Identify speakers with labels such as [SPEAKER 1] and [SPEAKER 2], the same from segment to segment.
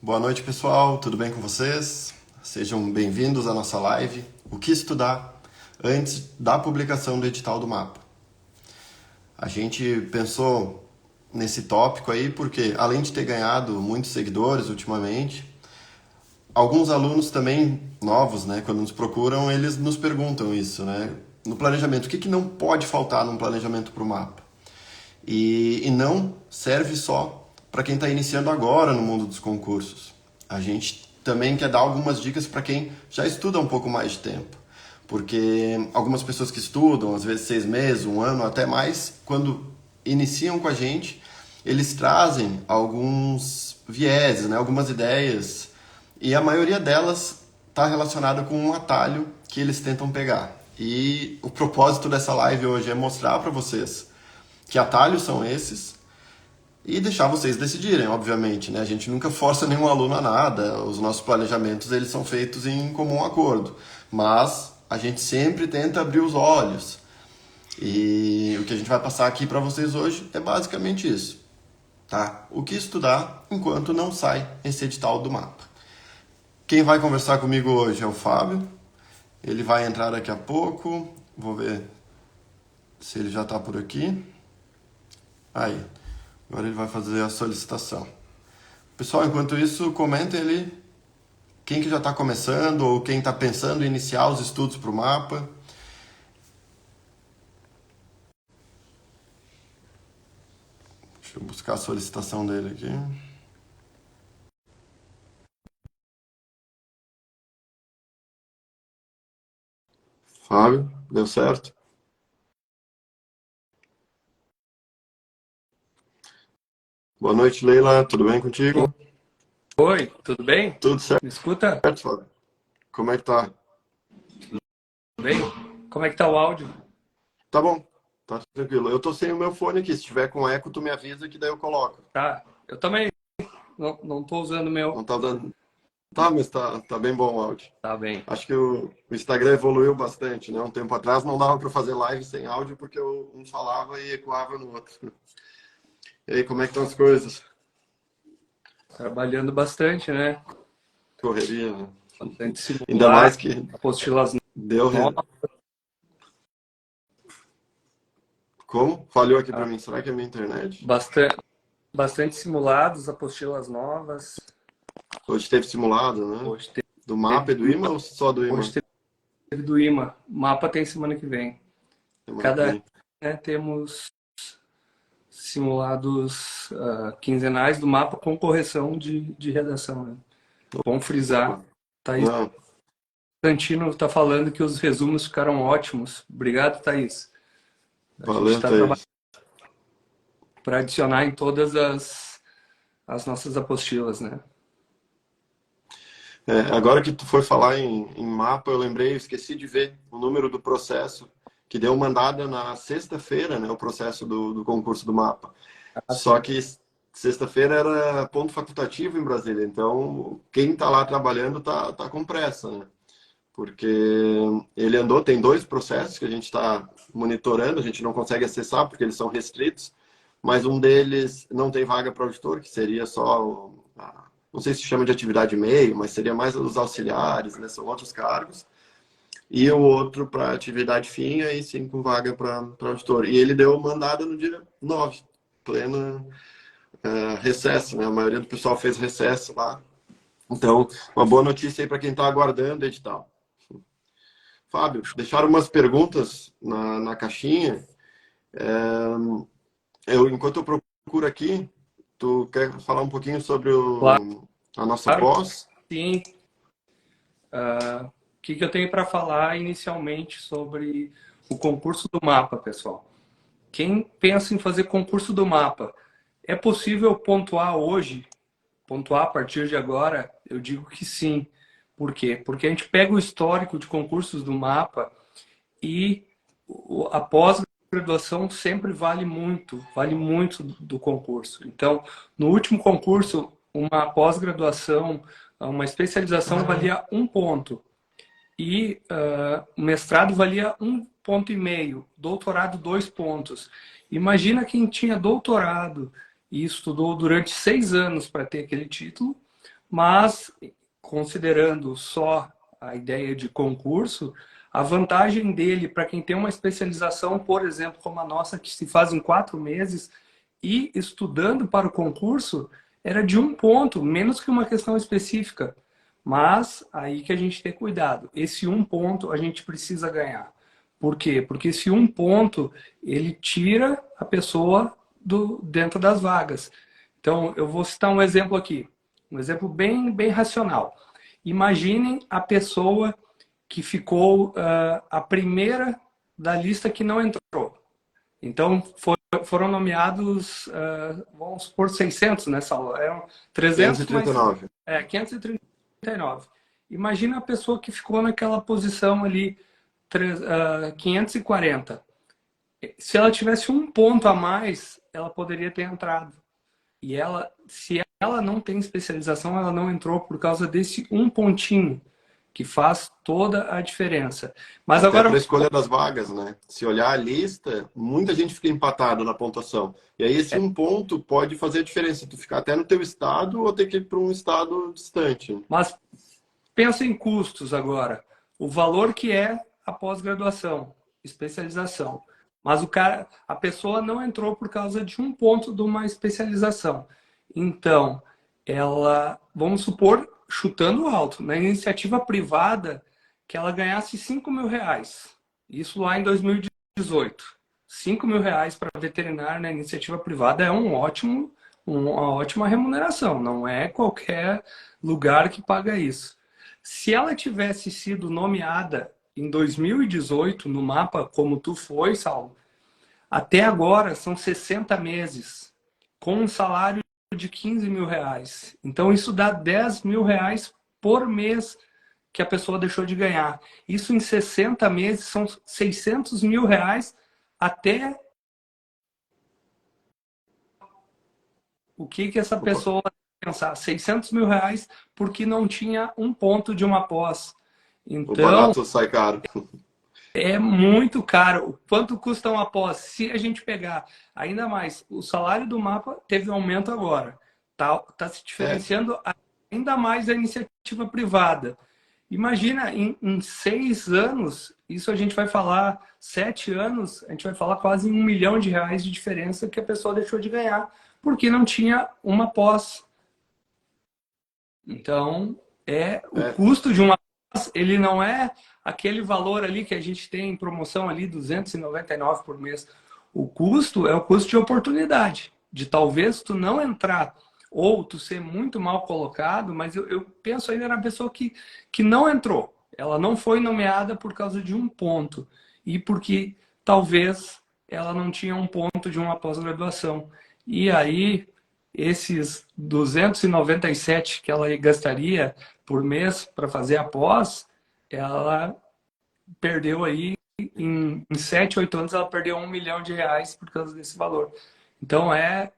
[SPEAKER 1] Boa noite, pessoal. Tudo bem com vocês? Sejam bem-vindos à nossa live O que estudar antes da publicação do edital do mapa. A gente pensou nesse tópico aí porque, além de ter ganhado muitos seguidores ultimamente, alguns alunos também novos, né, quando nos procuram, eles nos perguntam isso, né? No planejamento, o que não pode faltar num planejamento para o mapa? E não serve só para quem está iniciando agora no mundo dos concursos. A gente também quer dar algumas dicas para quem já estuda um pouco mais de tempo. Porque algumas pessoas que estudam, às vezes 6 meses, um ano, até mais, quando iniciam com a gente, eles trazem alguns vieses, né, algumas ideias, e a maioria delas está relacionada com um atalho que eles tentam pegar. E o propósito dessa live hoje é mostrar para vocês que atalhos são esses e deixar vocês decidirem, obviamente, né? A gente nunca força nenhum aluno a nada, os nossos planejamentos eles são feitos em comum acordo, mas a gente sempre tenta abrir os olhos. E o que a gente vai passar aqui para vocês hoje é basicamente isso, tá? O que estudar enquanto não sai esse edital do mapa. Quem vai conversar comigo hoje é o Fábio, ele vai entrar daqui a pouco, vou ver se ele já está por aqui. Aí, agora ele vai fazer a solicitação. Pessoal, enquanto isso, comentem ali quem que já está começando ou quem está pensando em iniciar os estudos para o mapa. Deixa eu buscar a solicitação dele aqui. Fábio, deu certo? Boa noite, Leila. Tudo bem contigo?
[SPEAKER 2] Oi, tudo bem?
[SPEAKER 1] Tudo certo,
[SPEAKER 2] Me escuta?
[SPEAKER 1] Fábio? Como é que tá?
[SPEAKER 2] Tudo bem? Como é que tá o áudio?
[SPEAKER 1] Tá bom, tá tranquilo. Eu tô sem o meu fone aqui. Se tiver com eco, tu me avisa que daí eu coloco.
[SPEAKER 2] Tá, eu também não tô usando o
[SPEAKER 1] Não
[SPEAKER 2] meu.
[SPEAKER 1] tá dando. Tá, mas tá bem bom o áudio.
[SPEAKER 2] Tá bem.
[SPEAKER 1] Acho que o Instagram evoluiu bastante, né? Um tempo atrás não dava para fazer live sem áudio porque um falava e ecoava no outro. E aí, como é que estão as coisas?
[SPEAKER 2] Trabalhando bastante, né?
[SPEAKER 1] Correria, né?
[SPEAKER 2] Bastante
[SPEAKER 1] Ainda mais
[SPEAKER 2] simular,
[SPEAKER 1] que
[SPEAKER 2] apostilas
[SPEAKER 1] deu.
[SPEAKER 2] novas,
[SPEAKER 1] Como? Falhou aqui para mim. Será que é minha internet?
[SPEAKER 2] bastante simulados, apostilas novas.
[SPEAKER 1] Hoje teve simulado, né?
[SPEAKER 2] Hoje
[SPEAKER 1] Do
[SPEAKER 2] teve
[SPEAKER 1] mapa e do
[SPEAKER 2] do IMA,
[SPEAKER 1] imã ou só do
[SPEAKER 2] hoje
[SPEAKER 1] imã?
[SPEAKER 2] teve do IMA. O mapa tem semana que vem.
[SPEAKER 1] Semana que
[SPEAKER 2] Cada,
[SPEAKER 1] vem.
[SPEAKER 2] né, temos simulados quinzenais do mapa com correção de redação, né? Bom frisar. Thaís
[SPEAKER 1] Não,
[SPEAKER 2] Santino está falando que os resumos ficaram ótimos. Obrigado, Thaís. A gente
[SPEAKER 1] valeu,
[SPEAKER 2] está trabalhando
[SPEAKER 1] Thaís.
[SPEAKER 2] para adicionar em todas as nossas apostilas, né?
[SPEAKER 1] Agora que tu foi falar em mapa, eu lembrei, eu esqueci de ver o número do processo que deu mandada na sexta-feira, né? O processo do concurso do mapa. Só
[SPEAKER 2] Assim,
[SPEAKER 1] que sexta-feira era ponto facultativo em Brasília, então quem está lá trabalhando tá com pressa, né? Porque ele andou, tem 2 processos que a gente está monitorando, a gente não consegue acessar porque eles são restritos, mas um deles não tem vaga para auditor, que seria só, não sei se chama de atividade meio, mas seria mais os auxiliares, né? São outros cargos. E o outro para atividade fim, aí sim com vaga para auditor. E ele deu mandada no dia 9, pleno recesso, né? A maioria do pessoal fez recesso lá. Então, uma boa notícia aí para quem está aguardando o edital. Fábio, deixaram umas perguntas na caixinha. Enquanto eu procuro aqui, tu quer falar um pouquinho sobre a nossa
[SPEAKER 2] claro que
[SPEAKER 1] pós?
[SPEAKER 2] sim. O que eu tenho para falar inicialmente sobre o concurso do mapa, pessoal? Quem pensa em fazer concurso do mapa, é possível pontuar hoje? Pontuar a partir de agora? Eu digo que sim. Por quê? Porque a gente pega o histórico de concursos do mapa e a pós-graduação sempre vale muito do concurso. Então, no último concurso, uma pós-graduação, uma especialização valia 1 ponto e o mestrado valia 1,5 ponto, doutorado 2 pontos. Imagina quem tinha doutorado e estudou durante 6 anos para ter aquele título, mas considerando só a ideia de concurso, a vantagem dele para quem tem uma especialização, por exemplo, como a nossa, que se faz em 4 meses, e estudando para o concurso, era de 1 ponto, menos que uma questão específica. Mas aí que a gente tem cuidado. Esse 1 ponto a gente precisa ganhar. Por quê? Porque esse 1 ponto, ele tira a pessoa dentro das vagas. Então, eu vou citar um exemplo aqui. Um exemplo bem racional. Imaginem a pessoa que ficou a primeira da lista que não entrou. Então, foram nomeados, vamos supor, 600 nessa aula. Eram 300,
[SPEAKER 1] 539.
[SPEAKER 2] Mas, 539. Imagina a pessoa que ficou naquela posição ali, 540. Se ela tivesse 1 ponto a mais, ela poderia ter entrado. E ela, se ela não tem especialização, ela não entrou por causa desse 1 pontinho, que faz toda a diferença. Mas
[SPEAKER 1] Até
[SPEAKER 2] agora
[SPEAKER 1] para a escolha das vagas, né? Se olhar a lista, muita gente fica empatado na pontuação. E aí esse 1 ponto pode fazer a diferença. Tu ficar até no teu estado ou ter que ir para um estado distante.
[SPEAKER 2] Mas pensa em custos agora. O valor que é a pós-graduação, especialização. Mas a pessoa não entrou por causa de 1 ponto de uma especialização. Então, ela, vamos supor, chutando alto, na iniciativa privada, que ela ganhasse R$ 5.000. Isso lá em 2018. R$ 5.000 para veterinário na iniciativa privada é uma ótima remuneração. Não é qualquer lugar que paga isso. Se ela tivesse sido nomeada em 2018 no mapa, como tu foi, Saulo, até agora são 60 meses, com um salário de R$ 15.000. Então isso dá R$ 10.000 por mês que a pessoa deixou de ganhar. Isso em 60 meses são R$ 600.000 até o que essa pessoa pensar? R$ 600.000 porque não tinha 1 ponto de uma pós.
[SPEAKER 1] O
[SPEAKER 2] Então,
[SPEAKER 1] barato sai caro.
[SPEAKER 2] é muito caro. Quanto custa uma pós? Se a gente pegar ainda mais, o salário do mapa teve um aumento agora. Tá se diferenciando ainda mais da iniciativa privada. Imagina, em 6 anos, isso a gente vai falar, 7 anos, a gente vai falar quase R$ 1 milhão de diferença que a pessoa deixou de ganhar, porque não tinha uma pós. Então, o custo de uma pós, ele não é aquele valor ali que a gente tem em promoção ali, 299 por mês. O custo é o custo de oportunidade, de talvez tu não entrar ou tu ser muito mal colocado, mas eu penso ainda na pessoa que não entrou. Ela não foi nomeada por causa de 1 ponto e porque talvez ela não tinha 1 ponto de uma pós-graduação. E aí, esses 297 que ela gastaria por mês para fazer a pós, ela perdeu aí, em 7, 8 anos, ela perdeu R$ 1 milhão por causa desse valor. Então, é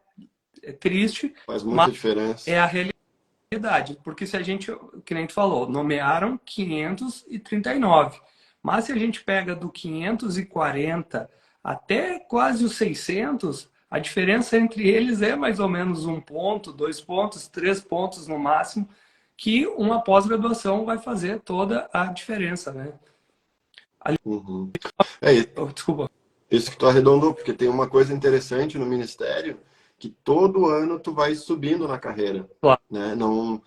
[SPEAKER 2] triste,
[SPEAKER 1] Faz muita
[SPEAKER 2] mas
[SPEAKER 1] diferença.
[SPEAKER 2] é a realidade. Porque se a gente, que nem tu falou, nomearam 539. Mas se a gente pega do 540 até quase os 600, a diferença entre eles é mais ou menos 1 ponto, 2 pontos, 3 pontos no máximo, que uma pós-graduação vai fazer toda a diferença, né?
[SPEAKER 1] Uhum.
[SPEAKER 2] Desculpa.
[SPEAKER 1] Isso que tu arredondou, porque tem uma coisa interessante no Ministério, que todo ano tu vai subindo na carreira.
[SPEAKER 2] Claro.
[SPEAKER 1] Né? Não,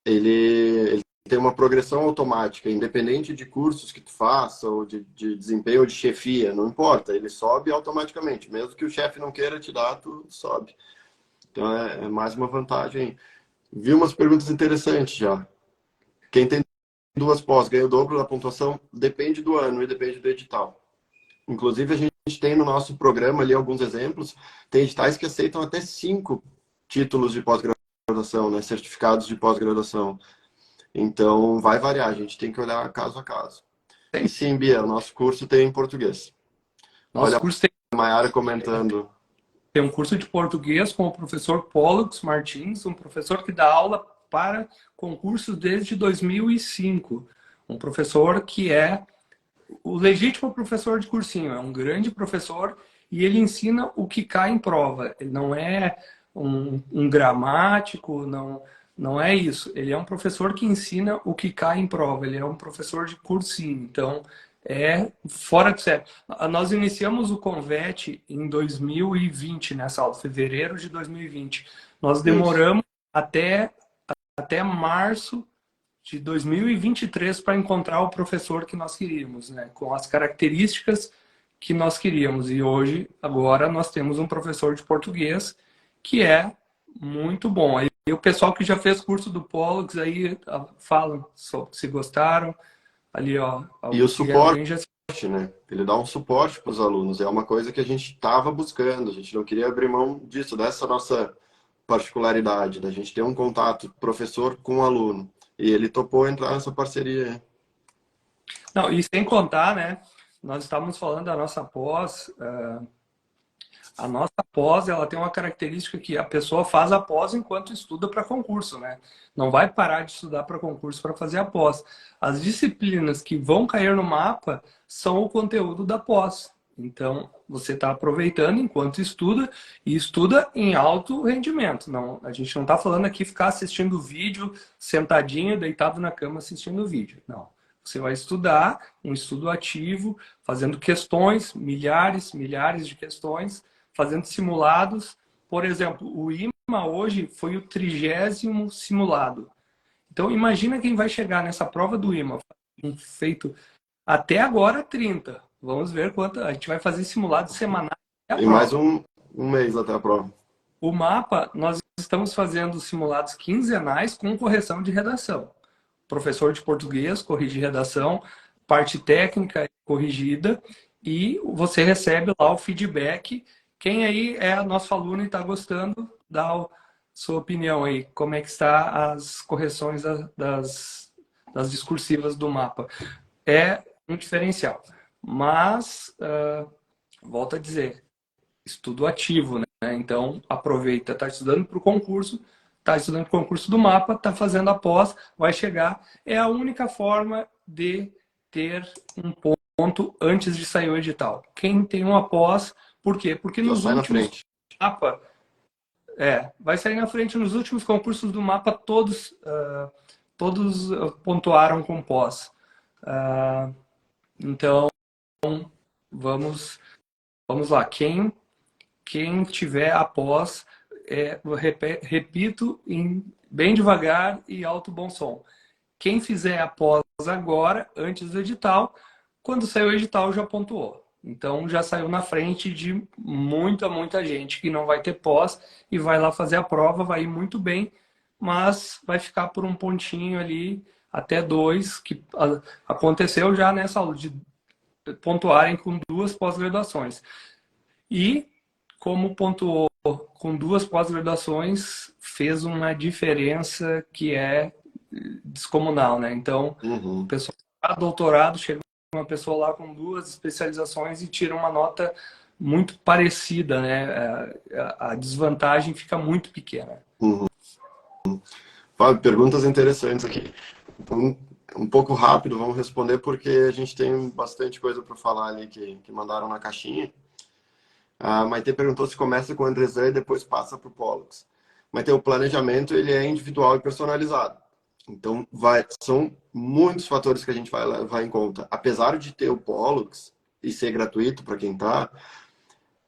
[SPEAKER 1] ele tem uma progressão automática, independente de cursos que tu faça, ou de desempenho ou de chefia, não importa, ele sobe automaticamente. Mesmo que o chefe não queira te dar, tu sobe. Então é mais uma vantagem. Vi umas perguntas interessantes já. Quem tem 2 pós ganha o dobro da pontuação? Depende do ano e depende do edital. Inclusive, a gente tem no nosso programa ali alguns exemplos. Tem editais que aceitam até 5 títulos de pós-graduação, né? Certificados de pós-graduação. Então, vai variar. A gente tem que olhar caso a caso. E sim, Bia, o nosso curso tem em português.
[SPEAKER 2] Nosso
[SPEAKER 1] Olha
[SPEAKER 2] curso tem
[SPEAKER 1] a Mayara comentando.
[SPEAKER 2] um curso de português com o professor Pollux Martins, um professor que dá aula para concursos desde 2005. Um professor que é o legítimo professor de cursinho, é um grande professor e ele ensina o que cai em prova. Ele não é um gramático, Não é isso. Ele é um professor que ensina o que cai em prova. Ele é um professor de cursinho. Então, é fora de série. Nós iniciamos o Convet em 2020, nessa aula, fevereiro de 2020. Nós
[SPEAKER 1] Isso.
[SPEAKER 2] demoramos até março de 2023 para encontrar o professor que nós queríamos, né? Com as características que nós queríamos. E hoje, agora, nós temos um professor de português que é muito bom. Aí o pessoal que já fez curso do Pollux aí falam se gostaram. Ali, ó,
[SPEAKER 1] E o suporte,
[SPEAKER 2] alguém já...
[SPEAKER 1] né? Ele dá um suporte para os alunos. É uma coisa que a gente estava buscando. A gente não queria abrir mão disso, dessa nossa particularidade, da gente ter um contato professor com aluno. E ele topou entrar nessa parceria.
[SPEAKER 2] Não, e sem contar, né? Nós estávamos falando da nossa pós. A nossa pós, ela tem uma característica que a pessoa faz a pós enquanto estuda para concurso, né? Não vai parar de estudar para concurso para fazer a pós. As disciplinas que vão cair no mapa são o conteúdo da pós. Então, você está aproveitando enquanto estuda e estuda em alto rendimento. Não, a gente não está falando aqui ficar assistindo vídeo sentadinho, deitado na cama assistindo vídeo. Não. Você vai estudar um estudo ativo, fazendo questões, milhares de questões, fazendo simulados. Por exemplo, o IMA hoje foi o 30º simulado. Então, imagina quem vai chegar nessa prova do IMA, feito até agora 30. Vamos ver quanto. A gente vai fazer simulados semanais até a
[SPEAKER 1] E mais
[SPEAKER 2] prova.
[SPEAKER 1] um mês até a prova.
[SPEAKER 2] O mapa, nós estamos fazendo simulados quinzenais com correção de redação. Professor de português corrige redação, parte técnica é corrigida e você recebe lá o feedback. Quem aí é nosso aluno e está gostando, dá a sua opinião aí. Como é que está as correções das discursivas do mapa? É um diferencial. Mas, volto a dizer, estudo ativo, né? Então, aproveita, está estudando para o concurso, está estudando para o concurso do mapa, está fazendo a pós, vai chegar. É a única forma de ter um ponto antes de sair o edital. Quem tem uma pós, por quê? Porque
[SPEAKER 1] Já
[SPEAKER 2] nos
[SPEAKER 1] sai na
[SPEAKER 2] últimos
[SPEAKER 1] frente.
[SPEAKER 2] mapa, vai sair na frente. Nos últimos concursos do mapa, todos pontuaram com pós. Então, vamos lá. Quem tiver após, repito, bem devagar e alto bom som. Quem fizer após agora, antes do edital, quando sair o edital já pontuou. Então já saiu na frente de muita gente que não vai ter pós e vai lá fazer a prova, vai ir muito bem, mas vai ficar por um pontinho ali, até 2, que aconteceu já nessa aula, de pontuarem com 2 pós-graduações. E como pontuou com 2 pós-graduações, fez uma diferença que é descomunal, né? Então, o
[SPEAKER 1] Uhum.
[SPEAKER 2] pessoal para doutorado, chega uma pessoa lá com 2 especializações e tira uma nota muito parecida, né? A desvantagem fica muito pequena.
[SPEAKER 1] Uhum. Fábio, perguntas interessantes aqui. Um pouco rápido, vamos responder porque a gente tem bastante coisa para falar ali que mandaram na caixinha. A Maite perguntou se começa com o Andrezan e depois passa para o Pollux. Mas o planejamento ele é individual e personalizado. Então, são muitos fatores que a gente vai levar em conta. Apesar de ter o Pollux e ser gratuito para quem está,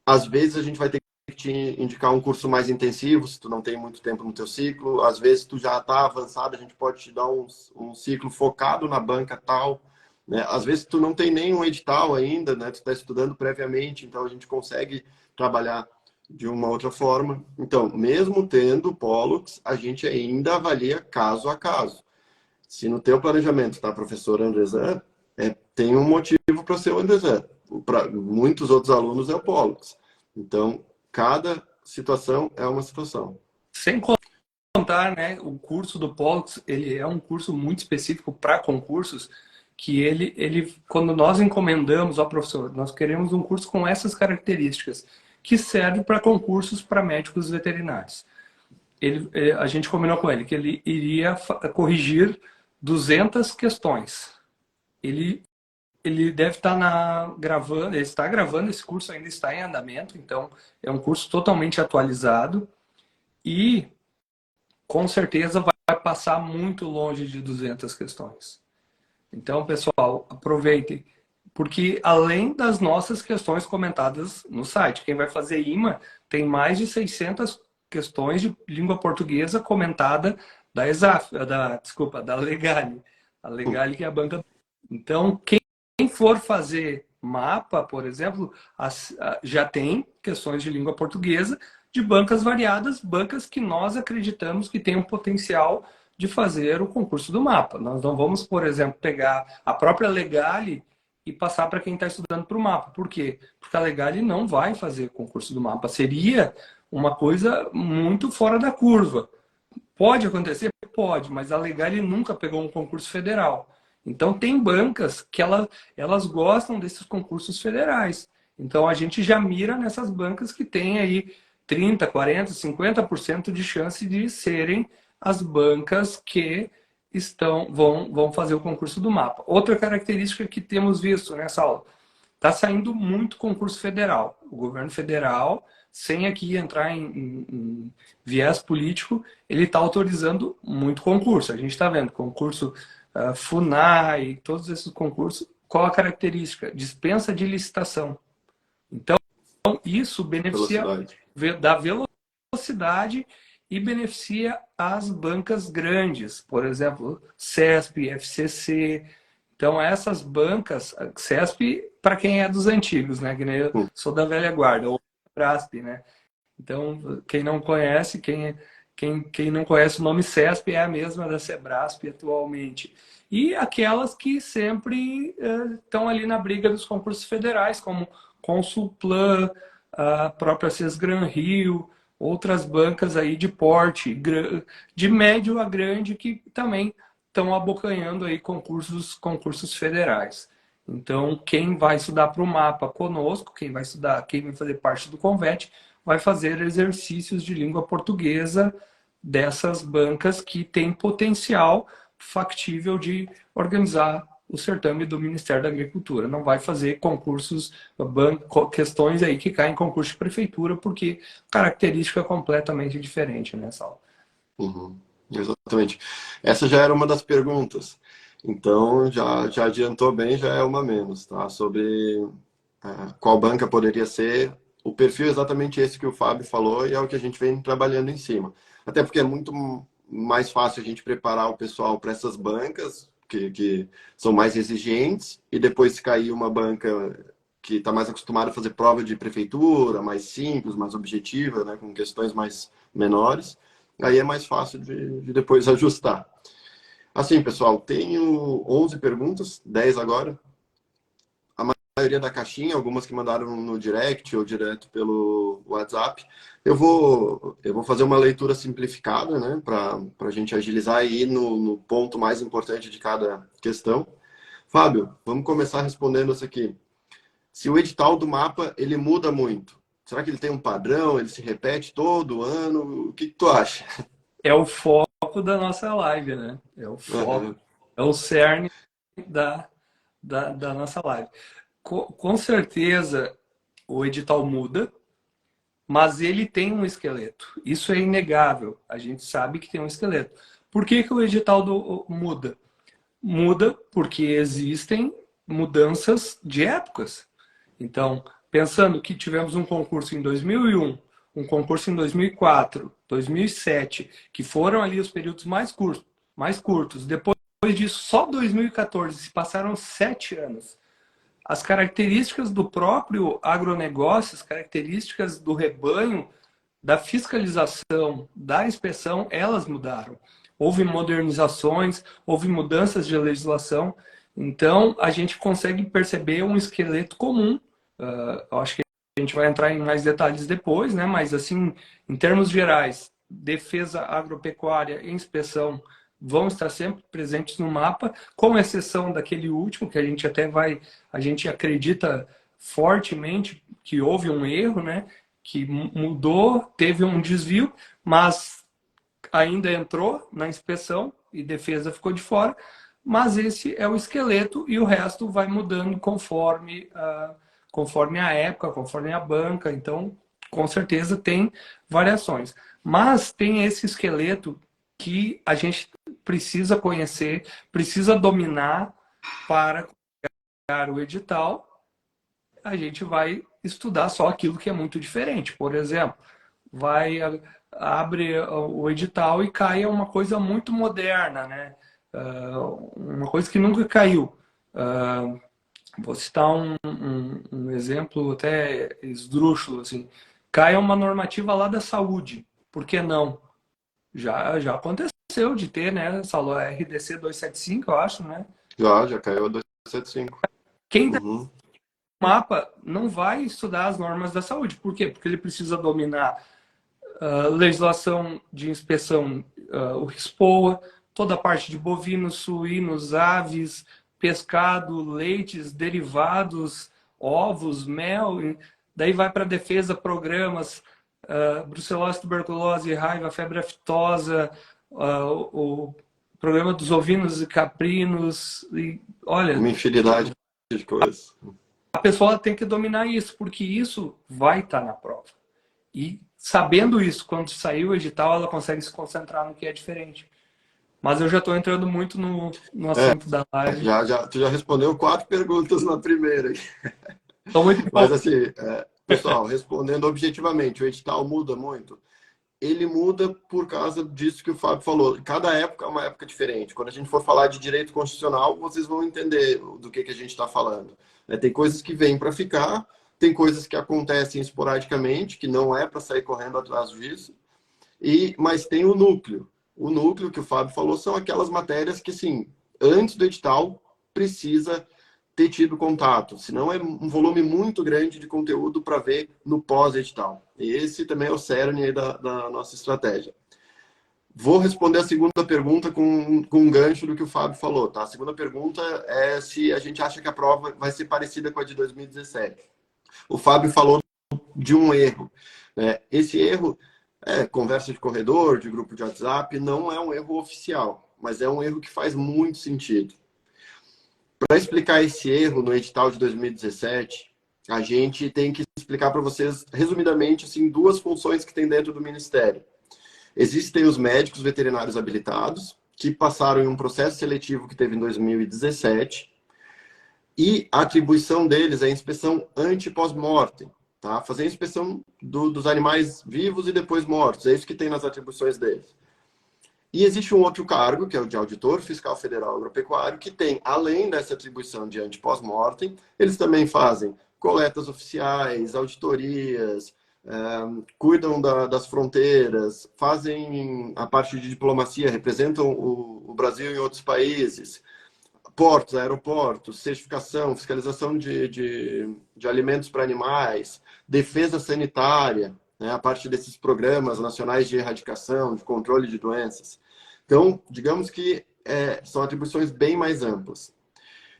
[SPEAKER 1] às vezes a gente vai ter que te indicar um curso mais intensivo, se tu não tem muito tempo no teu ciclo. Às vezes tu já está avançado, a gente pode te dar um ciclo focado na banca tal. Né? Às vezes tu não tem nenhum edital ainda, né? Tu está estudando previamente, então a gente consegue trabalhar de uma outra forma. Então, mesmo tendo Pollux, a gente ainda avalia caso a caso. Se no teu planejamento está professor Andrezan, tem um motivo para ser o Andrezan. Para muitos outros alunos é o Pollux. Então, cada situação é uma situação.
[SPEAKER 2] Sem contar, né, o curso do Pollux, ele é um curso muito específico para concursos, que quando nós encomendamos ao professor, nós queremos um curso com essas características, que serve para concursos para médicos veterinários. A gente combinou com ele que ele iria corrigir 200 questões. Ele deve estar gravando, ele está gravando, esse curso ainda está em andamento, então é um curso totalmente atualizado e com certeza passar muito longe de 200 questões. Então, pessoal, aproveitem, porque além das nossas questões comentadas no site, quem vai fazer IMA tem mais de 600 questões de língua portuguesa comentada da ESAF, desculpa, da Legale. A Legale que é a banca. Então, quem for fazer mapa, por exemplo, já tem questões de língua portuguesa de bancas variadas, bancas que nós acreditamos que têm um potencial de fazer o concurso do mapa. Nós não vamos, por exemplo, pegar a própria Legale e passar para quem está estudando para o mapa. Por quê? Porque a Legale não vai fazer concurso do mapa. Seria uma coisa muito fora da curva. Pode acontecer? Pode, mas a Legale nunca pegou um concurso federal. Então, tem bancas que elas gostam desses concursos federais. Então, a gente já mira nessas bancas que tem aí 30%, 40%, 50% de chance de serem as bancas que vão fazer o concurso do mapa. Outra característica que temos visto nessa aula, está saindo muito concurso federal. O governo federal, sem aqui entrar em viés político, ele está autorizando muito concurso. A gente está vendo concurso FUNAI, todos esses concursos. Qual a característica? Dispensa de licitação. Então, isso beneficia da velocidade e beneficia as bancas grandes. Por exemplo, CESP, FCC. Então, essas bancas, CESP, para quem é dos antigos, né? Que nem eu sou da velha guarda, ou BRASP, né? Então, quem não conhece, quem não conhece o nome CESP é a mesma da SEBRASP atualmente. E aquelas que sempre estão ali na briga dos concursos federais, como Consulplan, a própria Sesgran Rio, outras bancas aí de porte, de médio a grande, que também estão abocanhando aí concursos federais. Então, quem vai estudar para o mapa conosco, quem vai fazer parte do Convete, vai fazer exercícios de língua portuguesa dessas bancas que têm potencial factível de organizar o certame do Ministério da Agricultura. Não vai fazer concursos, questões aí que caem em concurso de prefeitura, porque característica é completamente diferente nessa aula.
[SPEAKER 1] Uhum, exatamente. Essa já era uma das perguntas. Então, já adiantou bem, já é uma menos, tá? Sobre qual banca poderia ser. O perfil é exatamente esse que o Fábio falou e é o que a gente vem trabalhando em cima. Até porque é muito mais fácil a gente preparar o pessoal para essas bancas, que são mais exigentes, e depois se cair uma banca que está mais acostumada a fazer prova de prefeitura, mais simples, mais objetiva, né, com questões mais menores, aí é mais fácil de depois ajustar. Assim, pessoal, tenho 11 perguntas, 10 agora. A maioria da caixinha, algumas que mandaram no direct ou direto pelo WhatsApp. Eu vou fazer uma leitura simplificada, né, para a gente agilizar e ir no ponto mais importante de cada questão. Fábio, vamos começar respondendo essa aqui. Se o edital do mapa, ele muda muito, será que ele tem um padrão, ele se repete todo ano? O que tu acha?
[SPEAKER 2] É o foco da nossa live, né? É o foco, é o cerne da nossa live. Com certeza o edital muda, mas ele tem um esqueleto. Isso é inegável. A gente sabe que tem um esqueleto. Por que o edital muda? Muda porque existem mudanças de épocas. Então, pensando que tivemos um concurso em 2001, um concurso em 2004, 2007, que foram ali os períodos mais curtos. Depois disso, só 2014, se passaram 7 anos. As características do próprio agronegócio, as características do rebanho, da fiscalização, da inspeção, elas mudaram. Houve modernizações, houve mudanças de legislação. Então, a gente consegue perceber um esqueleto comum. Eu acho que a gente vai entrar em mais detalhes depois, né? Mas, assim, em termos gerais, defesa agropecuária e inspeção vão estar sempre presentes no mapa, com exceção daquele último, que a gente acredita fortemente que houve um erro, né? Que mudou, teve um desvio, mas ainda entrou na inspeção e defesa ficou de fora, mas esse é o esqueleto e o resto vai mudando conforme a época, conforme a banca, então com certeza tem variações. Mas tem esse esqueleto que a gente precisa conhecer, precisa dominar para criar o edital. A gente vai estudar só aquilo que é muito diferente. Por exemplo, abre o edital e cai uma coisa muito moderna, né? Uma coisa que nunca caiu. Vou citar um exemplo até esdrúxulo, assim. Cai uma normativa lá da saúde. Por que não? Já aconteceu de ter, né? Essa RDC 275, eu acho, né?
[SPEAKER 1] Já caiu a 275.
[SPEAKER 2] Quem tem
[SPEAKER 1] Uhum.
[SPEAKER 2] mapa não vai estudar as normas da saúde. Por quê? Porque ele precisa dominar legislação de inspeção, o RISPOA, toda a parte de bovinos, suínos, aves, pescado, leites, derivados, ovos, mel. Daí vai para a defesa, programas, brucelose, tuberculose, raiva, febre aftosa, o programa dos ovinos e caprinos. E, olha,
[SPEAKER 1] Uma infinidade de coisas.
[SPEAKER 2] a pessoa tem que dominar isso, porque isso vai estar na prova. E sabendo isso, quando sair o edital, ela consegue se concentrar no que é diferente. Mas eu já estou entrando muito no assunto da live.
[SPEAKER 1] Tu já respondeu 4 perguntas na primeira.
[SPEAKER 2] Estou muito
[SPEAKER 1] Mas
[SPEAKER 2] empolgado.
[SPEAKER 1] assim, pessoal, respondendo objetivamente, o edital muda muito? Ele muda por causa disso que o Fábio falou. Cada época é uma época diferente. Quando a gente for falar de direito constitucional, vocês vão entender do que a gente está falando. Tem coisas que vêm para ficar, tem coisas que acontecem esporadicamente, que não é para sair correndo atrás disso, mas tem o núcleo. O núcleo que o Fábio falou são aquelas matérias que, sim, antes do edital, precisa ter tido contato, senão é um volume muito grande de conteúdo para ver no pós-edital. E esse também é o cerne aí da nossa estratégia. Vou responder a segunda pergunta com um gancho do que o Fábio falou. Tá? A segunda pergunta é se a gente acha que a prova vai ser parecida com a de 2017. O Fábio falou de um erro. Esse erro conversa de corredor, de grupo de WhatsApp, não é um erro oficial, mas é um erro que faz muito sentido. Para explicar esse erro no edital de 2017, a gente tem que explicar para vocês, resumidamente, assim, 2 funções que tem dentro do Ministério. Existem os médicos veterinários habilitados, que passaram em um processo seletivo que teve em 2017, e a atribuição deles é a inspeção ante pós-mortem, tá? Fazer a inspeção dos animais vivos e depois mortos, é isso que tem nas atribuições deles. E existe um outro cargo, que é o de auditor fiscal federal agropecuário, que tem, além dessa atribuição de ante pós-mortem, eles também fazem coletas oficiais, auditorias, cuidam das fronteiras, fazem a parte de diplomacia, representam o Brasil em outros países, portos, aeroportos, certificação, fiscalização de alimentos para animais, defesa sanitária, né, a parte desses programas nacionais de erradicação, de controle de doenças. Então, digamos que são atribuições bem mais amplas.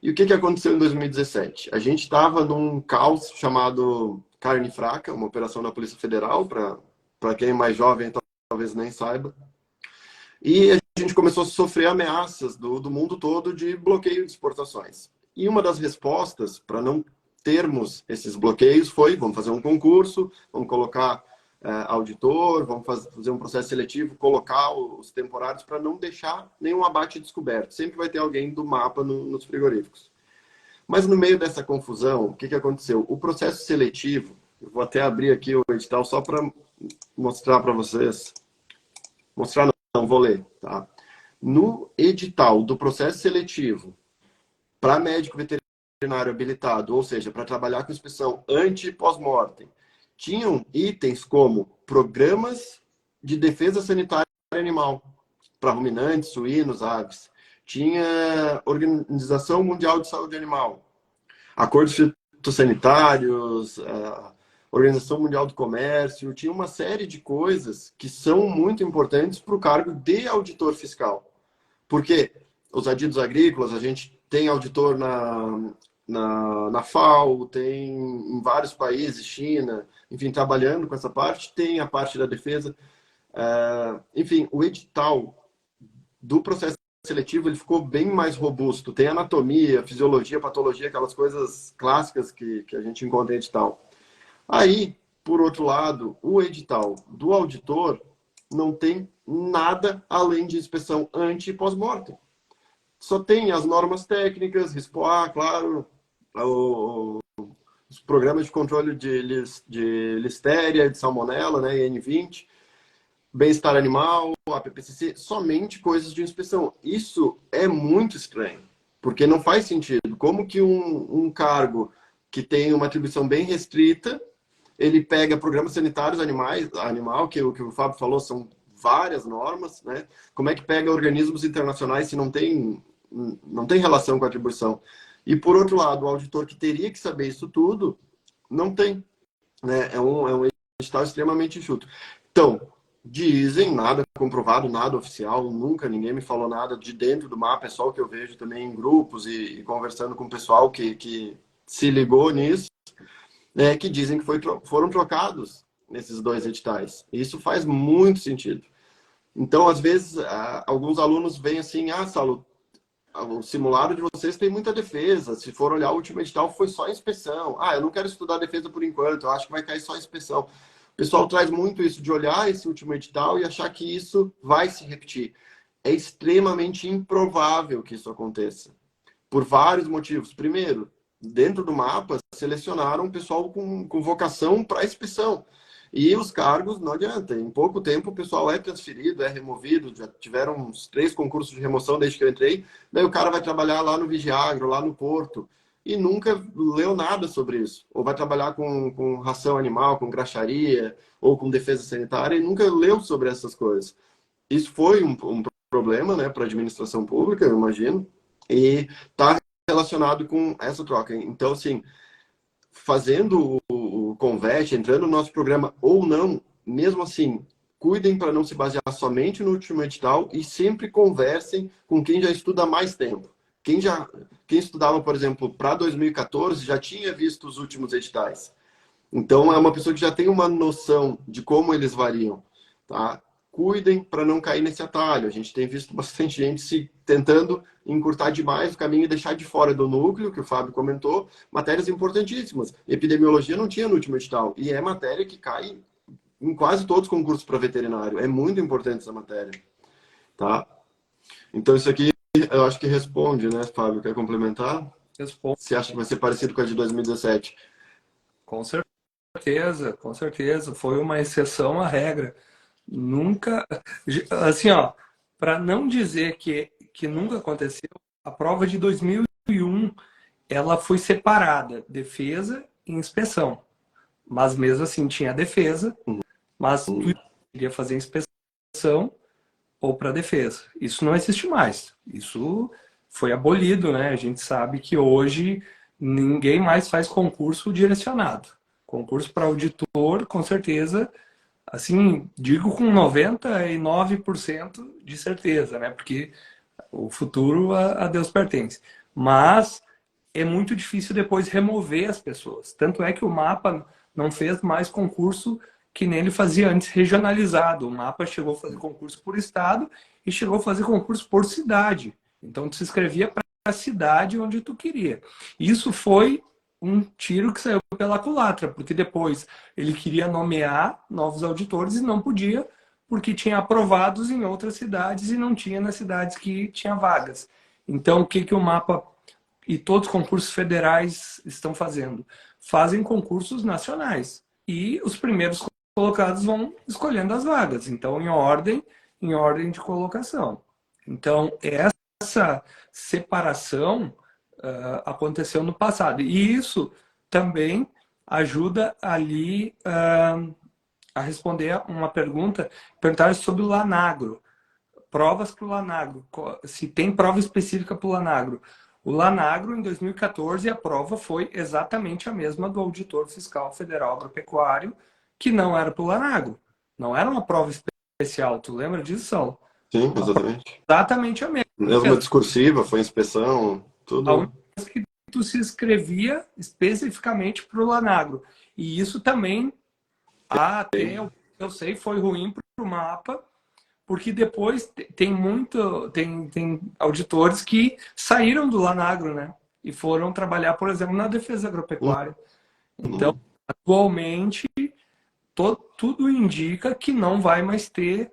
[SPEAKER 1] E o que aconteceu em 2017? A gente estava num caos chamado Carne Fraca, uma operação da Polícia Federal, para quem é mais jovem talvez nem saiba. E a gente começou a sofrer ameaças do mundo todo de bloqueio de exportações. E uma das respostas para não termos esses bloqueios foi: vamos fazer um concurso, vamos colocar auditor, vamos fazer um processo seletivo, colocar os temporários para não deixar nenhum abate descoberto. Sempre vai ter alguém do mapa nos frigoríficos. Mas no meio dessa confusão, o que aconteceu? O processo seletivo, eu vou até abrir aqui o edital só para mostrar para vocês. Mostrar não, vou ler. Tá? No edital do processo seletivo para médico veterinário habilitado, ou seja, para trabalhar com inspeção ante e pós-mortem, tinham itens como programas de defesa sanitária animal para ruminantes, suínos, aves. Tinha Organização Mundial de Saúde Animal, acordos fitossanitários, Organização Mundial do Comércio, tinha uma série de coisas que são muito importantes para o cargo de auditor fiscal. Porque os adidos agrícolas, a gente tem auditor na FAO, tem em vários países, China, enfim, trabalhando com essa parte, tem a parte da defesa. Enfim, o edital do processo seletivo ele ficou bem mais robusto. Tem anatomia, fisiologia, patologia, aquelas coisas clássicas que a gente encontra em edital. Aí, por outro lado, o edital do auditor, não tem nada além de inspeção ante e pós-mortem. Só tem as normas técnicas, RISPOA, claro, os programas de controle de listéria, de salmonela, né, IN20, bem-estar animal, APPCC, somente coisas de inspeção. Isso é muito estranho, porque não faz sentido. Como que um cargo que tem uma atribuição bem restrita, ele pega programas sanitários animal, que o Fábio falou, são várias normas, né? Como é que pega organismos internacionais se não tem relação com a atribuição? E, por outro lado, o auditor que teria que saber isso tudo, não tem, né? É um edital extremamente enxuto. Então, dizem, nada comprovado, nada oficial, nunca ninguém me falou nada de dentro do mapa, é só o que eu vejo também em grupos e conversando com o pessoal que se ligou nisso, né, que dizem que foram trocados nesses dois editais. Isso faz muito sentido. Então, às vezes, alguns alunos veem assim, Saulo, o simulado de vocês tem muita defesa. Se for olhar o último edital, foi só inspeção. Eu não quero estudar defesa por enquanto, eu acho que vai cair só inspeção. O pessoal traz muito isso de olhar esse último edital e achar que isso vai se repetir. É extremamente improvável que isso aconteça, por vários motivos. Primeiro, dentro do mapa, selecionaram um pessoal com vocação para inspeção. E os cargos, não adianta. Em pouco tempo, o pessoal é transferido, é removido. Já tiveram uns 3 concursos de remoção desde que eu entrei. Daí o cara vai trabalhar lá no Vigiagro, lá no Porto, e nunca leu nada sobre isso. Ou vai trabalhar com ração animal, com graxaria, ou com defesa sanitária, e nunca leu sobre essas coisas. Isso foi um problema, né, para a administração pública, eu imagino, e está relacionado com essa troca. Então, assim, fazendo o Convert, entrando no nosso programa ou não, mesmo assim, cuidem para não se basear somente no último edital e sempre conversem com quem já estuda há mais tempo. Quem estudava, por exemplo, para 2014 já tinha visto os últimos editais. Então, é uma pessoa que já tem uma noção de como eles variam, tá? Cuidem para não cair nesse atalho. A gente tem visto bastante gente se tentando encurtar demais o caminho e deixar de fora do núcleo, que o Fábio comentou, matérias importantíssimas. Epidemiologia não tinha no último edital, e é matéria que cai em quase todos os concursos para veterinário. É muito importante essa matéria, tá? Então, isso aqui eu acho que responde, né, Fábio? Quer complementar?
[SPEAKER 2] Responde.
[SPEAKER 1] Você acha que vai ser parecido com a de 2017?
[SPEAKER 2] Com certeza, com certeza. Foi uma exceção à regra. Nunca, assim, ó, para não dizer que nunca aconteceu, a prova de 2001, ela foi separada, defesa e inspeção. Mas mesmo assim tinha defesa, mas tu queria fazer inspeção ou para defesa. Isso não existe mais. Isso foi abolido, né? A gente sabe que hoje ninguém mais faz concurso direcionado. Concurso para auditor, com certeza, assim, digo com 99% de certeza, né? Porque o futuro a Deus pertence. Mas é muito difícil depois remover as pessoas. Tanto é que o mapa não fez mais concurso que nem ele fazia antes, regionalizado. O mapa chegou a fazer concurso por estado e chegou a fazer concurso por cidade. Então, tu se inscrevia para a cidade onde tu queria. Isso foi um tiro que saiu pela culatra, porque depois ele queria nomear novos auditores e não podia, porque tinha aprovados em outras cidades e não tinha nas cidades que tinha vagas. Então, o que o mapa e todos os concursos federais estão fazendo? Fazem concursos nacionais. E os primeiros colocados vão escolhendo as vagas. Então, em ordem de colocação. Então, essa separação aconteceu no passado. E isso também ajuda ali a responder uma pergunta, perguntaram sobre o Lanagro. Provas para o Lanagro. Se tem prova específica para o Lanagro. O Lanagro, em 2014, a prova foi exatamente a mesma do Auditor Fiscal Federal Agropecuário, que não era para o Lanagro. Não era uma prova especial. Tu lembra disso, Saulo?
[SPEAKER 1] Sim, exatamente.
[SPEAKER 2] Exatamente a mesma.
[SPEAKER 1] Mesma discursiva, foi inspeção, tudo.
[SPEAKER 2] A única coisa que tu se inscrevia especificamente para o Lanagro. E isso também, até eu sei, foi ruim para o mapa, porque depois tem auditores que saíram do Lanagro, né? E foram trabalhar, por exemplo, na defesa agropecuária. Então, atualmente, tudo indica que não vai mais ter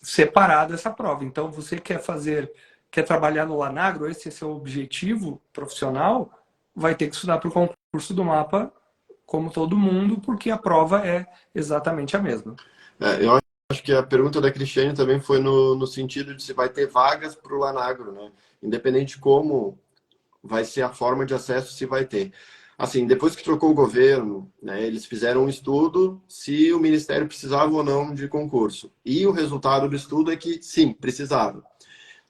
[SPEAKER 2] separado essa prova. Então, você quer trabalhar no Lanagro, esse é seu objetivo profissional, vai ter que estudar para o concurso do mapa como todo mundo, porque a prova é exatamente a mesma.
[SPEAKER 1] Eu acho que a pergunta da Cristiane também foi no sentido de se vai ter vagas para o Lanagro, né? Independente de como vai ser a forma de acesso, se vai ter. Assim, depois que trocou o governo, né, eles fizeram um estudo se o Ministério precisava ou não de concurso. E o resultado do estudo é que, sim, precisava.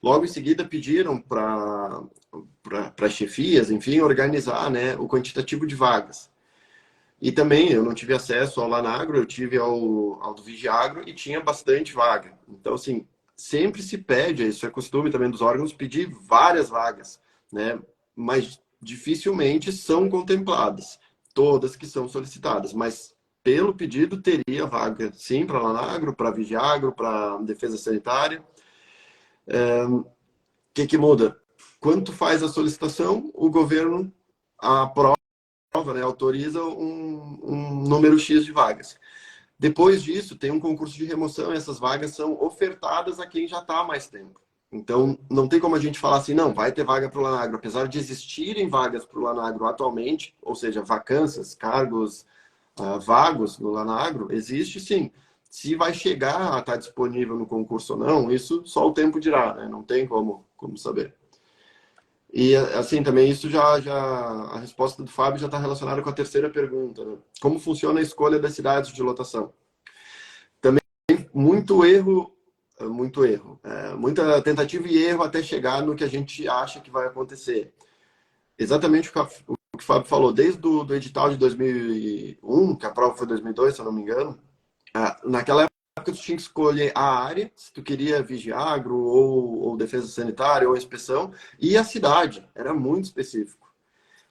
[SPEAKER 1] Logo em seguida, pediram para chefias, enfim, organizar, né, o quantitativo de vagas. E também eu não tive acesso ao Lanagro, eu tive ao do Vigiagro e tinha bastante vaga. Então, assim, sempre se pede, isso é costume também dos órgãos, pedir várias vagas, né? Mas dificilmente são contempladas, todas que são solicitadas. Mas pelo pedido teria vaga, sim, para Lanagro, para Vigiagro, para Defesa Sanitária. O que muda? Quando faz a solicitação, o governo aprova, né, autoriza um número X de vagas. Depois disso, tem um concurso de remoção e essas vagas são ofertadas a quem já está há mais tempo. Então, não tem como a gente falar assim, não, vai ter vaga para o Lanagro. Apesar de existirem vagas para o Lanagro atualmente, ou seja, vacâncias, cargos vagos no Lanagro, existe sim. Se vai chegar a estar disponível no concurso ou não, isso só o tempo dirá, né? Não tem como saber. E, assim, também isso a resposta do Fábio já está relacionada com a terceira pergunta, né? Como funciona a escolha das cidades de lotação? Também muito erro, muita tentativa e erro até chegar no que a gente acha que vai acontecer. Exatamente o que o Fábio falou, desde do edital de 2001, que a prova foi 2002, se eu não me engano, naquela época tu tinha que escolher a área, se tu queria Vigiagro ou defesa sanitária ou inspeção, e a cidade, era muito específico.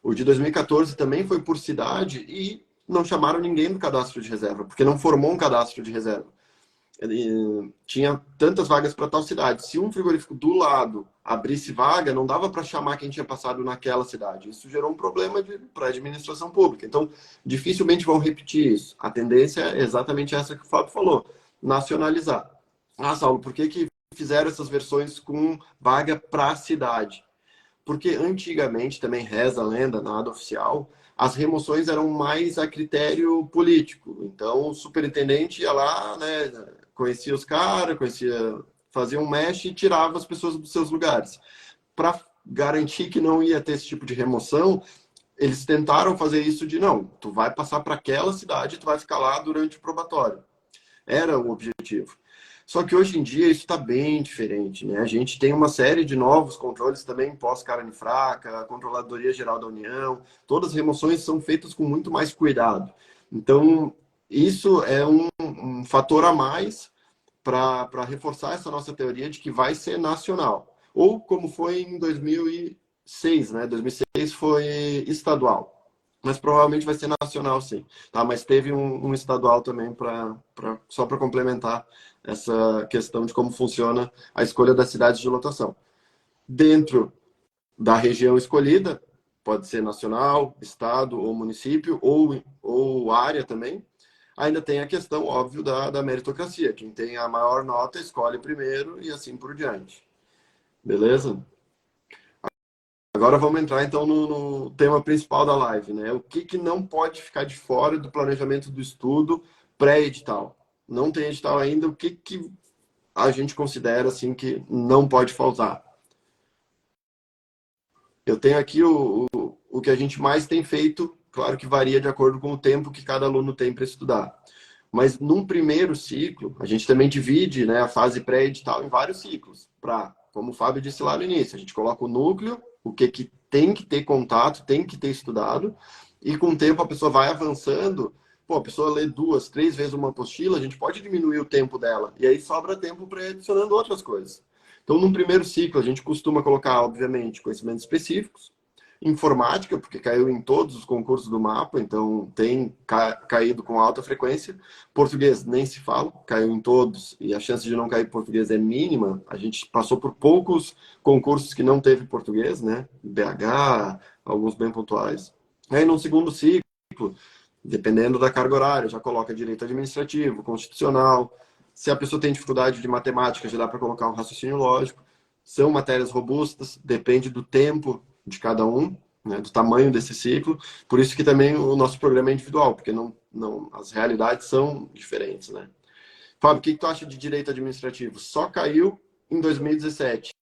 [SPEAKER 1] O de 2014 também foi por cidade e não chamaram ninguém do cadastro de reserva, porque não formou um cadastro de reserva. Ele tinha tantas vagas para tal cidade. Se um frigorífico do lado abrisse vaga, não dava para chamar quem tinha passado naquela cidade. Isso gerou um problema para a administração pública. Então, dificilmente vão repetir isso. A tendência é exatamente essa que o Fábio falou: nacionalizar. Ah, Saulo, por que fizeram essas versões com vaga para a cidade? Porque antigamente, também reza a lenda, nada oficial, as remoções eram mais a critério político. Então, o superintendente ia lá, né, conhecia os caras, fazia um mesh e tirava as pessoas dos seus lugares. Para garantir que não ia ter esse tipo de remoção, eles tentaram fazer isso de não, tu vai passar para aquela cidade, tu vai ficar lá durante o probatório. Era o objetivo. Só que hoje em dia isso está bem diferente, né? A gente tem uma série de novos controles também, pós-carne fraca, a Controladoria Geral da União, todas as remoções são feitas com muito mais cuidado. Então, isso é um fator a mais para reforçar essa nossa teoria de que vai ser nacional. Ou como foi em 2006, né? 2006 foi estadual. Mas provavelmente vai ser nacional, sim. Tá? Mas teve um estadual também, só para complementar essa questão de como funciona a escolha das cidades de lotação. Dentro da região escolhida, pode ser nacional, estado ou município, ou área também. Ainda tem a questão, óbvio, da meritocracia. Quem tem a maior nota escolhe primeiro e assim por diante. Beleza? Agora vamos entrar então no tema principal da live, né? O que não pode ficar de fora do planejamento do estudo pré-edital? Não tem edital ainda, o que a gente considera assim que não pode faltar? Eu tenho aqui o que a gente mais tem feito, claro que varia de acordo com o tempo que cada aluno tem para estudar. Mas num primeiro ciclo, a gente também divide, né, a fase pré-edital em vários ciclos. Como o Fábio disse lá no início, a gente coloca o núcleo, o que tem que ter contato, tem que ter estudado, e com o tempo a pessoa vai avançando. Pô, a pessoa lê 2, 3 vezes uma apostila, a gente pode diminuir o tempo dela, e aí sobra tempo para ir adicionando outras coisas. Então, num primeiro ciclo, a gente costuma colocar, obviamente, conhecimentos específicos, informática, porque caiu em todos os concursos do mapa, então tem caído com alta frequência. Português nem se fala, caiu em todos, e a chance de não cair português é mínima. A gente passou por poucos concursos que não teve português, né? BH, alguns bem pontuais. Aí, no segundo ciclo, Dependendo da carga horária, já coloca direito administrativo, constitucional. Se a pessoa tem dificuldade de matemática, já dá para colocar um raciocínio lógico. São matérias robustas, depende do tempo de cada um, né, do tamanho desse ciclo. Por isso que também o nosso programa é individual, porque as realidades são diferentes, né? Fábio, o que tu acha de direito administrativo? Só caiu em 2017.